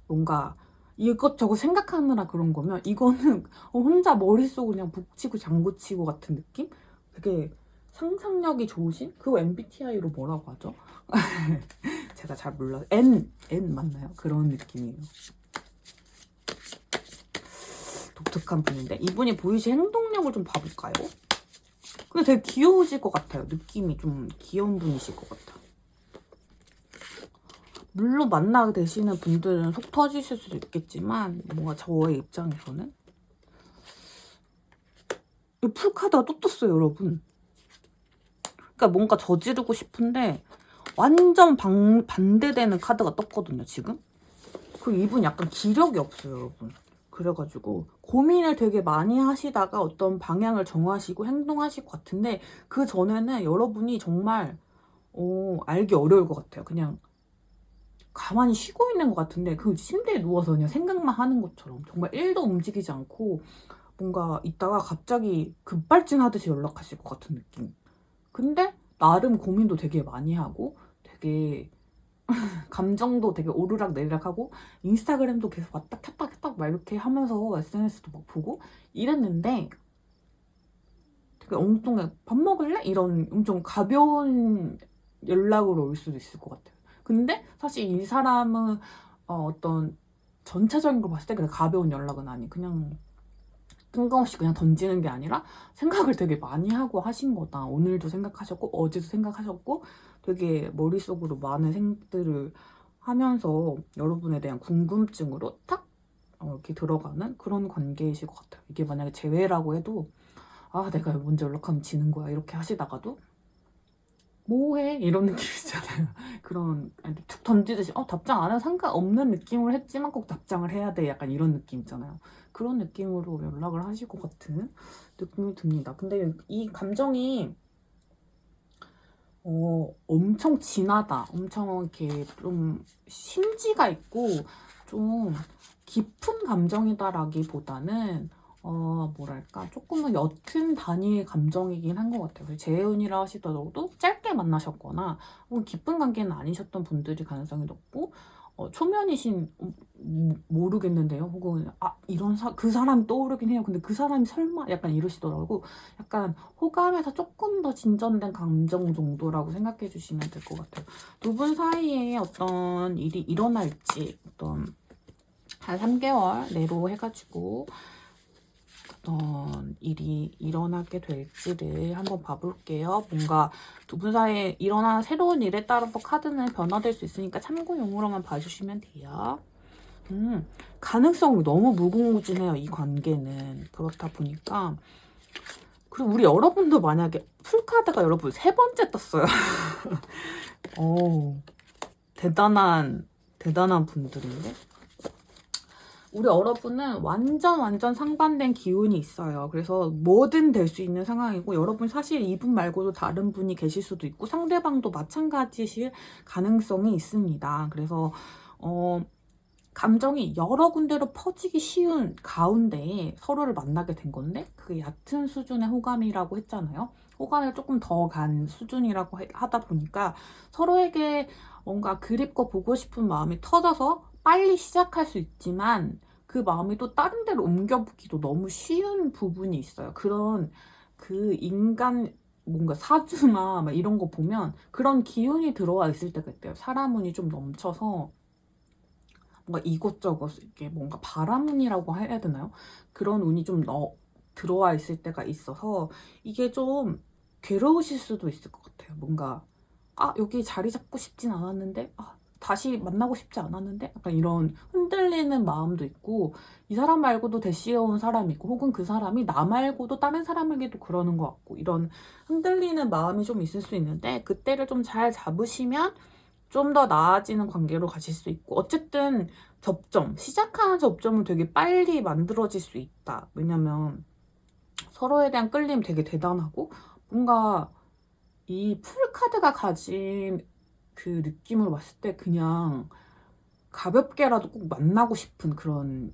뭔가 이것저것 생각하느라 그런 거면 이거는 혼자 머릿속 그냥 북치고 장구치고 같은 느낌? 되게 상상력이 좋으신? 그거 MBTI로 뭐라고 하죠? 제가 잘 몰라요. N 맞나요? 그런 느낌이에요. 독특한 분인데 이분이 보이신 행동력을 좀 봐볼까요? 근데 되게 귀여우실 것 같아요. 느낌이 좀 귀여운 분이실 것 같아요. 물론 만나게 되시는 분들은 속 터지실 수도 있겠지만 뭔가 저의 입장에서는 이 풀카드가 또 떴어요, 여러분. 그러니까 뭔가 저지르고 싶은데 완전 반대되는 카드가 떴거든요, 지금. 그리고 이분 약간 기력이 없어요, 여러분. 그래가지고 고민을 되게 많이 하시다가 어떤 방향을 정하시고 행동하실 것 같은데 그 전에는 여러분이 정말 알기 어려울 것 같아요. 그냥 가만히 쉬고 있는 것 같은데 그 침대에 누워서 그냥 생각만 하는 것처럼 정말 1도 움직이지 않고 뭔가 있다가 갑자기 급발진하듯이 연락하실 것 같은 느낌. 근데 나름 고민도 되게 많이 하고 되게 감정도 되게 오르락 내리락하고 인스타그램도 계속 왔다 켰다 켰다 막 이렇게 하면서 SNS도 막 보고 이랬는데 되게 엉뚱해. 밥 먹을래? 이런 엄청 가벼운 연락으로 올 수도 있을 것 같아요. 근데 사실 이 사람은 어떤 전체적인 걸 봤을 때 그래 가벼운 연락은 아니. 그냥 뜬금없이 그냥 던지는 게 아니라 생각을 되게 많이 하고 하신 거다. 오늘도 생각하셨고 어제도 생각하셨고 되게 머릿속으로 많은 생각들을 하면서 여러분에 대한 궁금증으로 탁 이렇게 들어가는 그런 관계이실 것 같아요. 이게 만약에 재회라고 해도 아 내가 먼저 연락하면 지는 거야 이렇게 하시다가도 뭐해 이런 느낌이잖아요. 그런 툭 던지듯이 답장 안 해도 상관없는 느낌으로 했지만 꼭 답장을 해야 돼 약간 이런 느낌 있잖아요. 그런 느낌으로 연락을 하실 것 같은 느낌이 듭니다. 근데 이 감정이 엄청 진하다, 엄청 이렇게 좀 심지가 있고 좀 깊은 감정이다라기보다는 뭐랄까 조금은 옅은 단위의 감정이긴 한 것 같아요. 그래서 재혼이라 하시더라도 짧게 만나셨거나 혹은 깊은 관계는 아니셨던 분들이 가능성이 높고 초면이신 모르겠는데요. 혹은 이런 그 사람이 떠오르긴 해요. 근데 그 사람이 설마 약간 이러시더라고. 약간 호감에서 조금 더 진전된 감정 정도라고 생각해 주시면 될 것 같아요. 두 분 사이에 어떤 일이 일어날지 어떤 한 3개월 내로 해가지고 어떤 일이 일어나게 될지를 한번 봐볼게요. 뭔가 두 분 사이에 일어나는 새로운 일에 따라서 카드는 변화될 수 있으니까 참고용으로만 봐주시면 돼요. 가능성이 너무 무궁무진해요. 이 관계는. 그렇다 보니까 그리고 우리 여러분도 만약에 풀카드가 여러분 3번째 떴어요. 대단한 분들인데 우리 여러분은 완전 상반된 기운이 있어요. 그래서 뭐든 될 수 있는 상황이고 여러분 사실 이분 말고도 다른 분이 계실 수도 있고 상대방도 마찬가지실 가능성이 있습니다. 그래서 감정이 여러 군데로 퍼지기 쉬운 가운데에 서로를 만나게 된 건데 그게 얕은 수준의 호감이라고 했잖아요. 호감을 조금 더 간 수준이라고 하다 보니까 서로에게 뭔가 그립고 보고 싶은 마음이 터져서 빨리 시작할 수 있지만 그 마음이 또 다른 데로 옮겨보기도 너무 쉬운 부분이 있어요. 그런 그 인간 뭔가 사주나 막 이런 거 보면 그런 기운이 들어와 있을 때가 있대요. 사람 운이 좀 넘쳐서 뭔가 이것저것 이게 뭔가 바람운이라고 해야 되나요? 그런 운이 좀 들어와 있을 때가 있어서 이게 좀 괴로우실 수도 있을 것 같아요. 뭔가 여기 자리 잡고 싶진 않았는데 다시 만나고 싶지 않았는데 약간 이런 흔들리는 마음도 있고 이 사람 말고도 대시해온 사람이 있고 혹은 그 사람이 나 말고도 다른 사람에게도 그러는 것 같고 이런 흔들리는 마음이 좀 있을 수 있는데 그때를 좀 잘 잡으시면 좀 더 나아지는 관계로 가실 수 있고 어쨌든 시작하는 접점은 되게 빨리 만들어질 수 있다. 왜냐면 서로에 대한 끌림 되게 대단하고 뭔가 이 풀카드가 가진 그 느낌으로 봤을 때 그냥 가볍게라도 꼭 만나고 싶은 그런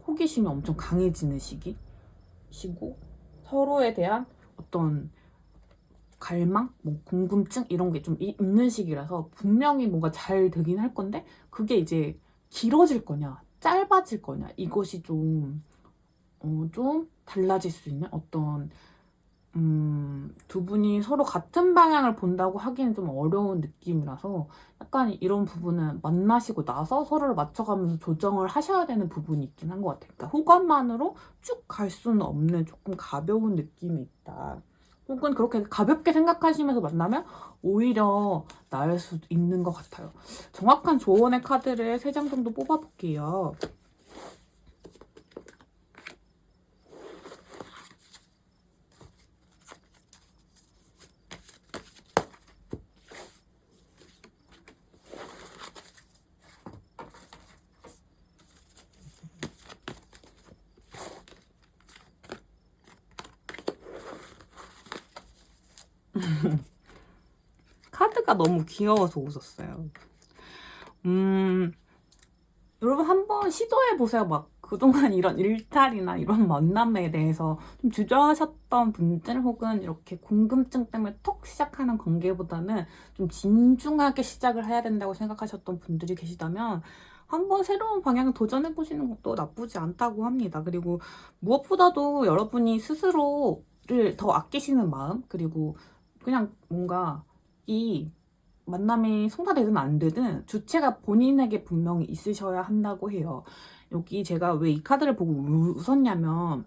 호기심이 엄청 강해지는 시기시고 서로에 대한 어떤 갈망, 뭐 궁금증 이런 게 좀 있는 시기라서 분명히 뭔가 잘 되긴 할 건데 그게 이제 길어질 거냐 짧아질 거냐 이것이 좀 달라질 수 있는 어떤 두 분이 서로 같은 방향을 본다고 하기는 좀 어려운 느낌이라서 약간 이런 부분은 만나시고 나서 서로를 맞춰가면서 조정을 하셔야 되는 부분이 있긴 한 것 같아요. 그러니까 호감만으로 쭉 갈 수는 없는 조금 가벼운 느낌이 있다. 혹은 그렇게 가볍게 생각하시면서 만나면 오히려 나을 수도 있는 것 같아요. 정확한 조언의 카드를 3장 정도 뽑아볼게요. 카드가 너무 귀여워서 웃었어요. 여러분 한번 시도해보세요. 막 그동안 이런 일탈이나 이런 만남에 대해서 좀 주저하셨던 분들 혹은 이렇게 궁금증 때문에 톡 시작하는 관계보다는 좀 진중하게 시작을 해야 된다고 생각하셨던 분들이 계시다면 한번 새로운 방향을 도전해보시는 것도 나쁘지 않다고 합니다. 그리고 무엇보다도 여러분이 스스로를 더 아끼시는 마음, 그리고 그냥 뭔가 이 만남이 성사되든 안 되든 주체가 본인에게 분명히 있으셔야 한다고 해요. 여기 제가 왜 이 카드를 보고 웃었냐면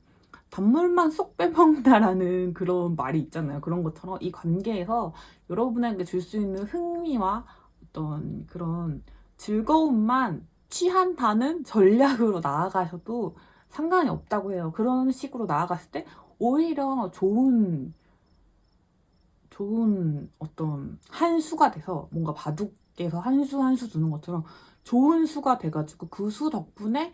단물만 쏙 빼먹는다라는 그런 말이 있잖아요. 그런 것처럼 이 관계에서 여러분에게 줄 수 있는 흥미와 어떤 그런 즐거움만 취한다는 전략으로 나아가셔도 상관이 없다고 해요. 그런 식으로 나아갔을 때 오히려 좋은 어떤 한 수가 돼서 뭔가 바둑에서 한 수 한 수 두는 것처럼 좋은 수가 돼가지고 그 수 덕분에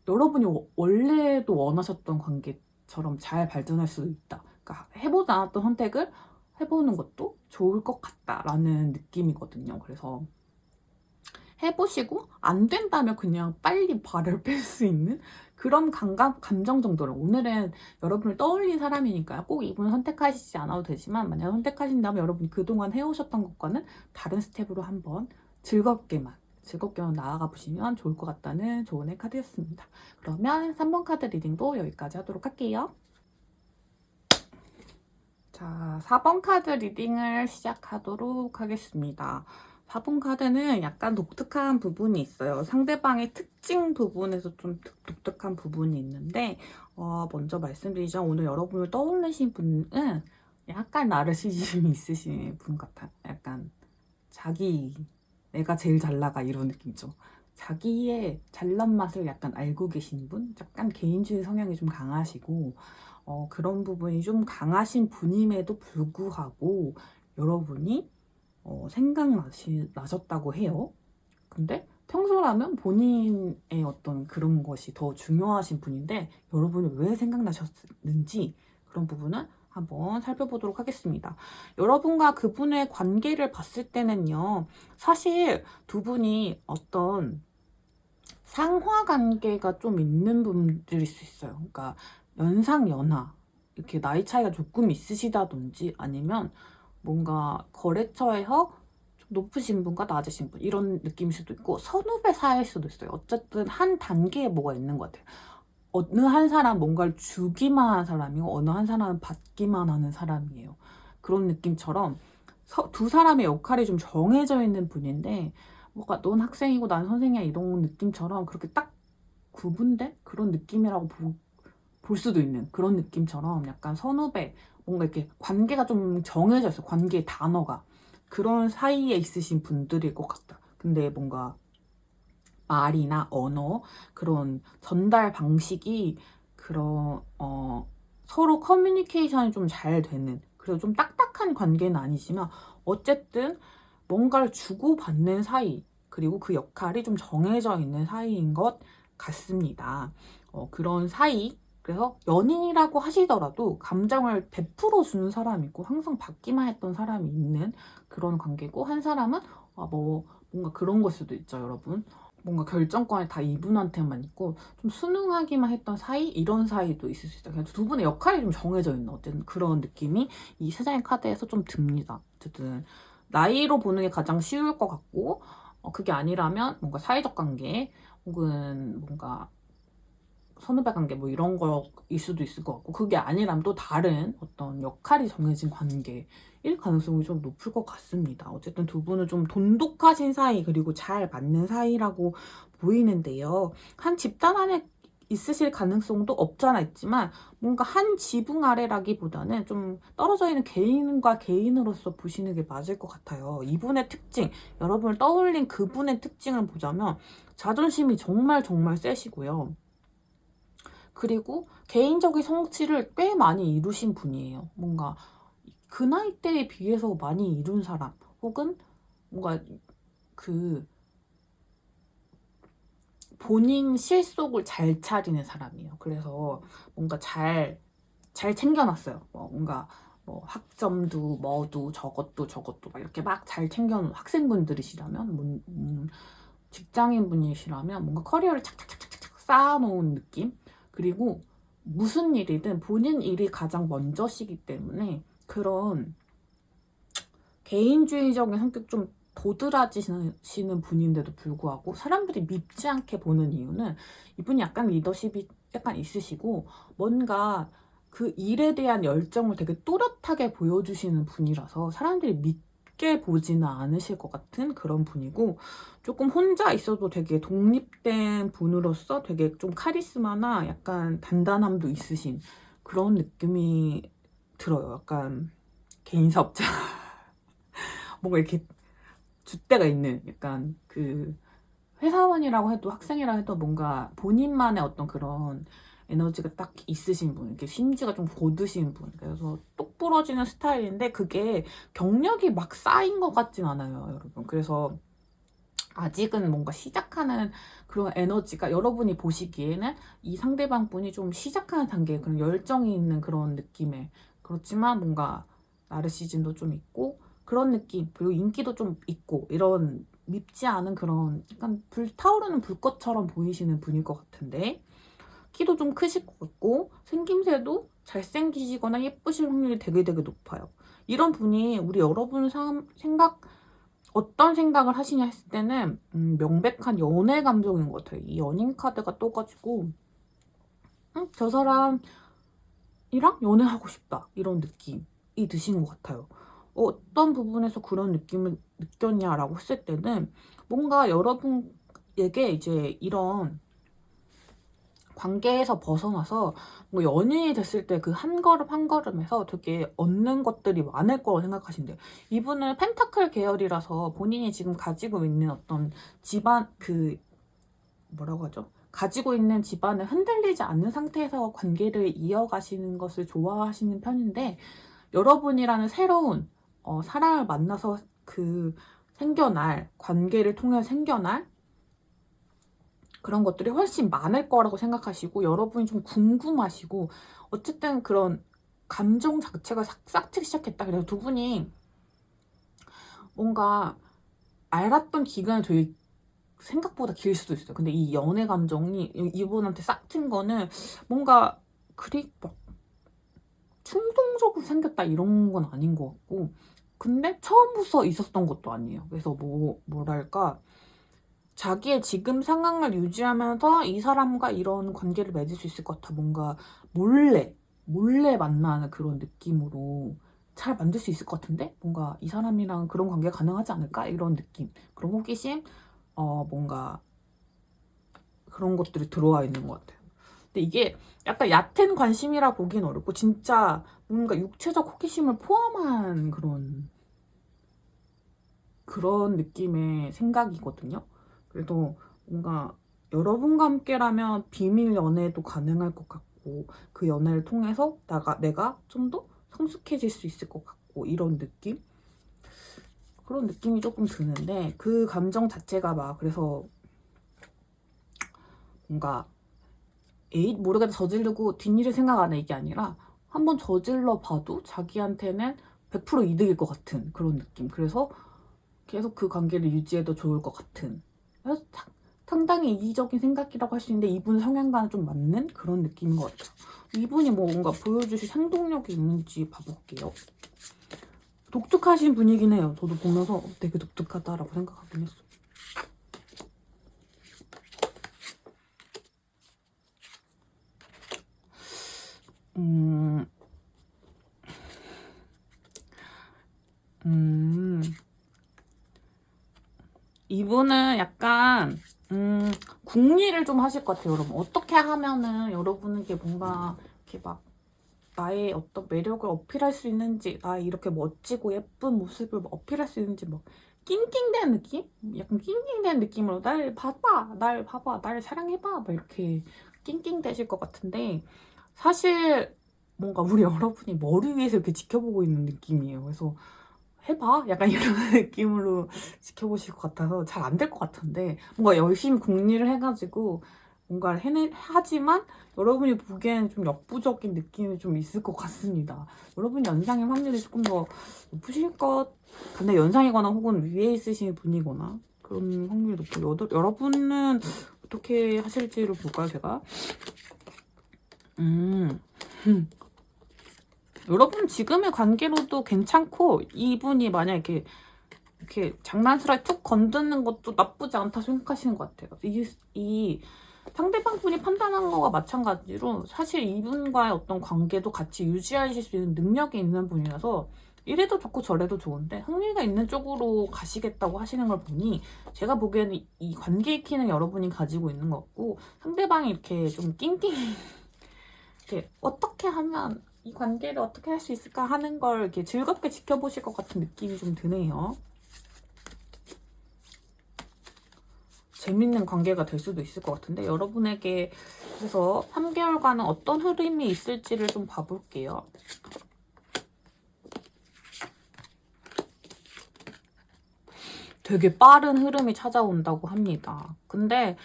여러분이 원래도 원하셨던 관계처럼 잘 발전할 수도 있다. 그러니까 해보지 않았던 선택을 해보는 것도 좋을 것 같다라는 느낌이거든요. 그래서 해보시고 안 된다면 그냥 빨리 발을 뺄 수 있는 그런 감정 정도를 오늘은 여러분을 떠올린 사람이니까요. 꼭 이분을 선택하시지 않아도 되지만 만약 선택하신다면 여러분이 그동안 해오셨던 것과는 다른 스텝으로 한번 즐겁게만 나아가 보시면 좋을 것 같다는 조언의 카드였습니다. 그러면 3번 카드 리딩도 여기까지 하도록 할게요. 자, 4번 카드 리딩을 시작하도록 하겠습니다. 4번 카드는 약간 독특한 부분이 있어요. 상대방의 특징 부분에서 좀 독특한 부분이 있는데 먼저 말씀드리자면 오늘 여러분을 떠올리신 분은 약간 나르시즘이 있으신 분 같아요. 약간 내가 제일 잘 나가 이런 느낌이죠. 자기의 잘난 맛을 약간 알고 계신 분? 약간 개인주의 성향이 좀 강하시고 그런 부분이 좀 강하신 분임에도 불구하고 여러분이 생각나셨다고 해요. 근데 평소라면 본인의 어떤 그런 것이 더 중요하신 분인데 여러분이 왜 생각나셨는지 그런 부분은 한번 살펴보도록 하겠습니다. 여러분과 그분의 관계를 봤을 때는요, 사실 두 분이 어떤 상하 관계가 좀 있는 분들일 수 있어요. 그러니까 연상 연하 이렇게 나이 차이가 조금 있으시다든지 아니면 뭔가 거래처에서 좀 높으신 분과 낮으신 분 이런 느낌일 수도 있고 선후배 사이일 수도 있어요. 어쨌든 한 단계에 뭐가 있는 것 같아요. 어느 한 사람 뭔가를 주기만 하는 사람이고 어느 한 사람은 받기만 하는 사람이에요. 그런 느낌처럼 두 사람의 역할이 좀 정해져 있는 분인데 뭔가 넌 학생이고 난 선생이야 이런 느낌처럼 그렇게 딱 구분된 그런 느낌이라고 볼 수도 있는 그런 느낌처럼 약간 선후배 뭔가 이렇게 관계가 좀 정해져 있어. 관계의 단어가 그런 사이에 있으신 분들일 것 같다. 근데 뭔가 말이나 언어 그런 전달 방식이 그런 서로 커뮤니케이션이 좀 잘 되는 그래서 좀 딱딱한 관계는 아니지만 어쨌든 뭔가를 주고받는 사이 그리고 그 역할이 좀 정해져 있는 사이인 것 같습니다. 그런 사이 그래서 연인이라고 하시더라도 감정을 베풀어 주는 사람이 있고 항상 받기만 했던 사람이 있는 그런 관계고 한 사람은 뭔가 그런 걸 수도 있죠, 여러분. 뭔가 결정권이 다 이분한테만 있고 좀 순응하기만 했던 사이 이런 사이도 있을 수 있어요. 그냥 두 분의 역할이 좀 정해져 있는 어쨌든 그런 느낌이 이 세 장의 카드에서 좀 듭니다. 어쨌든 나이로 보는 게 가장 쉬울 것 같고 그게 아니라면 뭔가 사회적 관계 혹은 뭔가 선후배 관계 뭐 이런 거일 수도 있을 것 같고 그게 아니라면 또 다른 어떤 역할이 정해진 관계일 가능성이 좀 높을 것 같습니다. 어쨌든 두 분은 좀 돈독하신 사이 그리고 잘 맞는 사이라고 보이는데요. 한 집단 안에 있으실 가능성도 없잖아 있지만 뭔가 한 지붕 아래라기보다는 좀 떨어져 있는 개인과 개인으로서 보시는 게 맞을 것 같아요. 이분의 특징, 여러분을 떠올린 그분의 특징을 보자면 자존심이 정말 정말 세시고요. 그리고 개인적인 성취를 꽤 많이 이루신 분이에요. 뭔가 그 나이대에 비해서 많이 이룬 사람 혹은 뭔가 그 본인 실속을 잘 차리는 사람이에요. 그래서 뭔가 잘 챙겨놨어요. 뭔가 학점도 뭐도 저것도 막 이렇게 막 잘 챙겨놓은 학생분들이시라면 직장인분이시라면 뭔가 커리어를 착착착착착 쌓아놓은 느낌? 그리고 무슨 일이든 본인 일이 가장 먼저시기 때문에 그런 개인주의적인 성격 좀 도드라지시는 분인데도 불구하고 사람들이 밉지 않게 보는 이유는 이분이 약간 리더십이 약간 있으시고 뭔가 그 일에 대한 열정을 되게 또렷하게 보여주시는 분이라서 사람들이 밉게 보지는 않으실 것 같은 그런 분이고, 조금 혼자 있어도 되게 독립된 분으로서 되게 좀 카리스마나 약간 단단함도 있으신 그런 느낌이 들어요. 약간 개인 사업자 뭔가 이렇게 줏대가 있는 약간 그 회사원이라고 해도 학생이라고 해도 뭔가 본인만의 어떤 그런 에너지가 딱 있으신 분, 이렇게 심지가 좀 곧으신 분, 그래서 똑 부러지는 스타일인데 그게 경력이 막 쌓인 것 같진 않아요, 여러분. 그래서 아직은 뭔가 시작하는 그런 에너지가, 여러분이 보시기에는 이 상대방 분이 좀 시작하는 단계에 그런 열정이 있는 그런 느낌에, 그렇지만 뭔가 나르시즘도 좀 있고 그런 느낌, 그리고 인기도 좀 있고 이런 밉지 않은 그런 약간 불타오르는 불꽃처럼 보이시는 분일 것 같은데, 키도 좀 크실 것 같고 생김새도 잘생기시거나 예쁘실 확률이 되게 높아요. 이런 분이 우리 여러분 생각, 어떤 생각을 하시냐 했을 때는 명백한 연애 감정인 것 같아요. 이 연인 카드가 떠가지고 저 사람이랑 연애하고 싶다 이런 느낌이 드신 것 같아요. 어떤 부분에서 그런 느낌을 느꼈냐라고 했을 때는 뭔가 여러분에게 이제 이런 관계에서 벗어나서 뭐 연인이 됐을 때 그 한 걸음 한 걸음에서 되게 얻는 것들이 많을 거라고 생각하신대요. 이분은 펜타클 계열이라서 본인이 지금 가지고 있는 어떤 집안, 그 뭐라고 하죠? 가지고 있는 집안을 흔들리지 않는 상태에서 관계를 이어가시는 것을 좋아하시는 편인데, 여러분이라는 새로운 사람을 만나서 그 생겨날, 관계를 통해 생겨날 그런 것들이 훨씬 많을 거라고 생각하시고, 여러분이 좀 궁금하시고, 어쨌든 그런 감정 자체가 싹트기 시작했다. 그래서 두 분이 뭔가 알았던 기간이 되게 생각보다 길 수도 있어요. 근데 이 연애 감정이 이분한테 싹 튼 거는 뭔가 그리 막 충동적으로 생겼다 이런 건 아닌 것 같고, 근데 처음부터 있었던 것도 아니에요. 그래서 뭐랄까, 자기의 지금 상황을 유지하면서 이 사람과 이런 관계를 맺을 수 있을 것 같아. 뭔가 몰래 만나는 그런 느낌으로 잘 만들 수 있을 것 같은데, 뭔가 이 사람이랑 그런 관계가 가능하지 않을까 이런 느낌, 그런 호기심, 뭔가 그런 것들이 들어와 있는 것 같아요. 근데 이게 약간 얕은 관심이라 보기는 어렵고 진짜 뭔가 육체적 호기심을 포함한 그런 느낌의 생각이거든요. 그래도 뭔가 여러분과 함께라면 비밀 연애도 가능할 것 같고, 그 연애를 통해서 내가 좀 더 성숙해질 수 있을 것 같고 이런 느낌? 그런 느낌이 조금 드는데, 그 감정 자체가 막 그래서 뭔가 모르겠다 저지르고 뒷일을 생각 안 해 이게 아니라 한번 저질러 봐도 자기한테는 100% 이득일 것 같은 그런 느낌. 그래서 계속 그 관계를 유지해도 좋을 것 같은, 그래서 상당히 이기적인 생각이라고 할 수 있는데 이분 성향과는 좀 맞는 그런 느낌인 것 같아요. 이분이 뭔가 보여주실 행동력이 있는지 봐볼게요. 독특하신 분이긴 해요. 저도 보면서 되게 독특하다라고 생각하긴 했어요. 이분은 약간 궁리를 좀 하실 것 같아요, 여러분. 어떻게 하면은 여러분에게 뭔가 이렇게 막 나의 어떤 매력을 어필할 수 있는지, 나의 이렇게 멋지고 예쁜 모습을 어필할 수 있는지, 막 낑낑대는 느낌? 약간 낑낑대는 느낌으로 날 봐봐, 날 사랑해봐, 막 이렇게 낑낑대실 것 같은데, 사실 뭔가 우리 여러분이 머리 위에서 이렇게 지켜보고 있는 느낌이에요. 그래서 해봐, 약간 이런 느낌으로 지켜보실 것 같아서 잘 안 될 것 같은데, 뭔가 열심히 궁리를 해가지고 뭔가를 하지만 여러분이 보기에는 좀 역부족인 느낌이 좀 있을 것 같습니다. 여러분 연상의 확률이 조금 더 높으실 것 같은데, 연상이거나 혹은 위에 있으신 분이거나 그런 확률이 높고, 여러분은 어떻게 하실지를 볼까요, 제가? 여러분 지금의 관계로도 괜찮고, 이분이 만약 이렇게 장난스럽게 툭 건드는 것도 나쁘지 않다 생각하시는 것 같아요. 이 상대방 분이 판단한 거와 마찬가지로 사실 이분과의 어떤 관계도 같이 유지하실 수 있는 능력이 있는 분이라서 이래도 좋고 저래도 좋은데 흥미가 있는 쪽으로 가시겠다고 하시는 걸 보니 제가 보기에는 이 관계의 키는 여러분이 가지고 있는 것 같고, 상대방이 이렇게 좀 낑낑 이렇게 어떻게 하면 이 관계를 어떻게 할 수 있을까 하는 걸 이렇게 즐겁게 지켜보실 것 같은 느낌이 좀 드네요. 재밌는 관계가 될 수도 있을 것 같은데, 여러분에게 그래서 3개월간은 어떤 흐름이 있을지를 좀 봐볼게요. 되게 빠른 흐름이 찾아온다고 합니다. 근데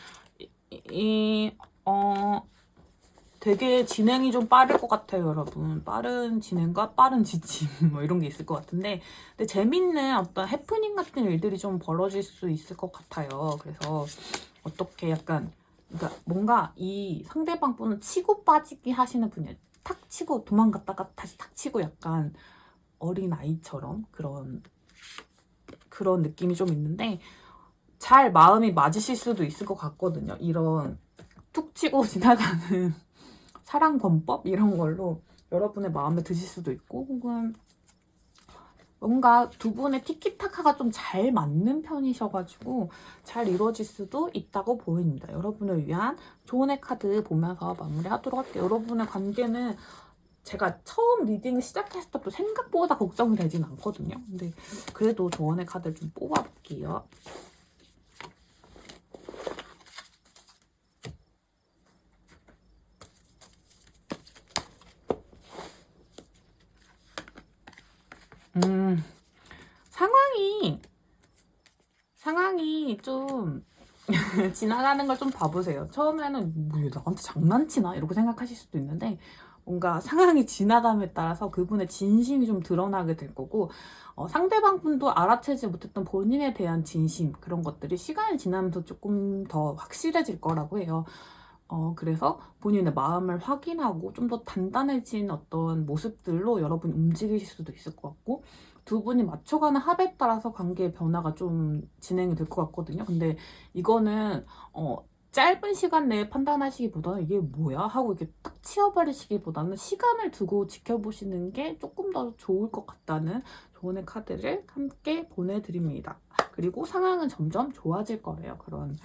되게 진행이 좀 빠를 것 같아요, 여러분. 빠른 진행과 빠른 지침 뭐 이런 게 있을 것 같은데, 근데 재밌는 어떤 해프닝 같은 일들이 좀 벌어질 수 있을 것 같아요. 그래서 어떻게 약간, 그러니까 뭔가 이 상대방 분은 치고 빠지기 하시는 분이에요. 탁 치고 도망갔다가 다시 탁 치고, 약간 어린 아이처럼 그런 느낌이 좀 있는데, 잘 마음이 맞으실 수도 있을 것 같거든요. 이런 툭 치고 지나가는 사랑 권법 이런 걸로 여러분의 마음에 드실 수도 있고, 혹은 뭔가 두 분의 티키타카가 좀 잘 맞는 편이셔가지고 잘 이루어질 수도 있다고 보입니다. 여러분을 위한 조언의 카드 보면서 마무리하도록 할게요. 여러분의 관계는 제가 처음 리딩을 시작했을 때도 생각보다 걱정이 되진 않거든요. 근데 그래도 조언의 카드를 좀 뽑아볼게요. 상황이 좀 지나가는 걸 좀 봐보세요. 처음에는 뭐 나한테 장난치나? 이렇게 생각하실 수도 있는데, 뭔가 상황이 지나감에 따라서 그분의 진심이 좀 드러나게 될 거고, 상대방 분도 알아채지 못했던 본인에 대한 진심, 그런 것들이 시간이 지나면서 조금 더 확실해질 거라고 해요. 그래서 본인의 마음을 확인하고 좀 더 단단해진 어떤 모습들로 여러분이 움직이실 수도 있을 것 같고, 두 분이 맞춰가는 합에 따라서 관계의 변화가 좀 진행이 될 것 같거든요. 근데 이거는 짧은 시간 내에 판단하시기보다는 이게 뭐야? 하고 이렇게 딱 치워버리시기보다는 시간을 두고 지켜보시는 게 조금 더 좋을 것 같다는 조언의 카드를 함께 보내드립니다. 그리고 상황은 점점 좋아질 거래요. 그런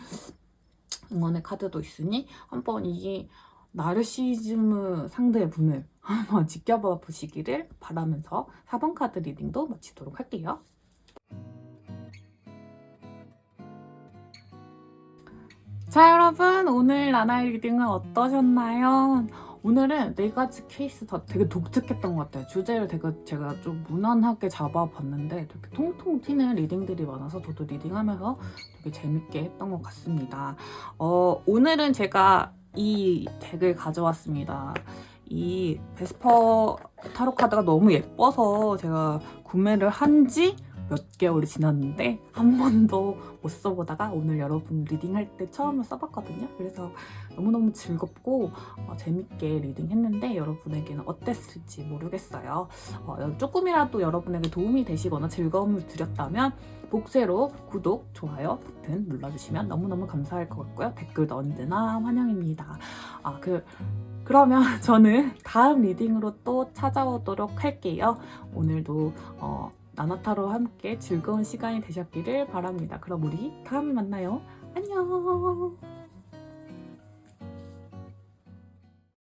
응원의 카드도 있으니 한번 이 나르시즘의 상대분을 한번 지켜봐 보시기를 바라면서 4번 카드 리딩도 마치도록 할게요. 자, 여러분, 오늘 나나의 리딩은 어떠셨나요? 오늘은 4가지 케이스 다 되게 독특했던 것 같아요. 주제를 제가 좀 무난하게 잡아봤는데 되게 통통 튀는 리딩들이 많아서 저도 리딩하면서 되게 재밌게 했던 것 같습니다. 오늘은 제가 이 덱을 가져왔습니다. 이 베스퍼 타로 카드가 너무 예뻐서 제가 구매를 한지 몇 개월이 지났는데 한 번도 못 써보다가 오늘 여러분 리딩할 때 처음으로 써봤거든요. 그래서 너무너무 즐겁고 재밌게 리딩했는데 여러분에게는 어땠을지 모르겠어요. 조금이라도 여러분에게 도움이 되시거나 즐거움을 드렸다면 복세로 구독, 좋아요 버튼 눌러주시면 너무너무 감사할 것 같고요. 댓글도 언제나 환영입니다. 그러면 저는 다음 리딩으로 또 찾아오도록 할게요. 오늘도 나나타로 함께 즐거운 시간이 되셨기를 바랍니다. 그럼 우리 다음에 만나요. 안녕.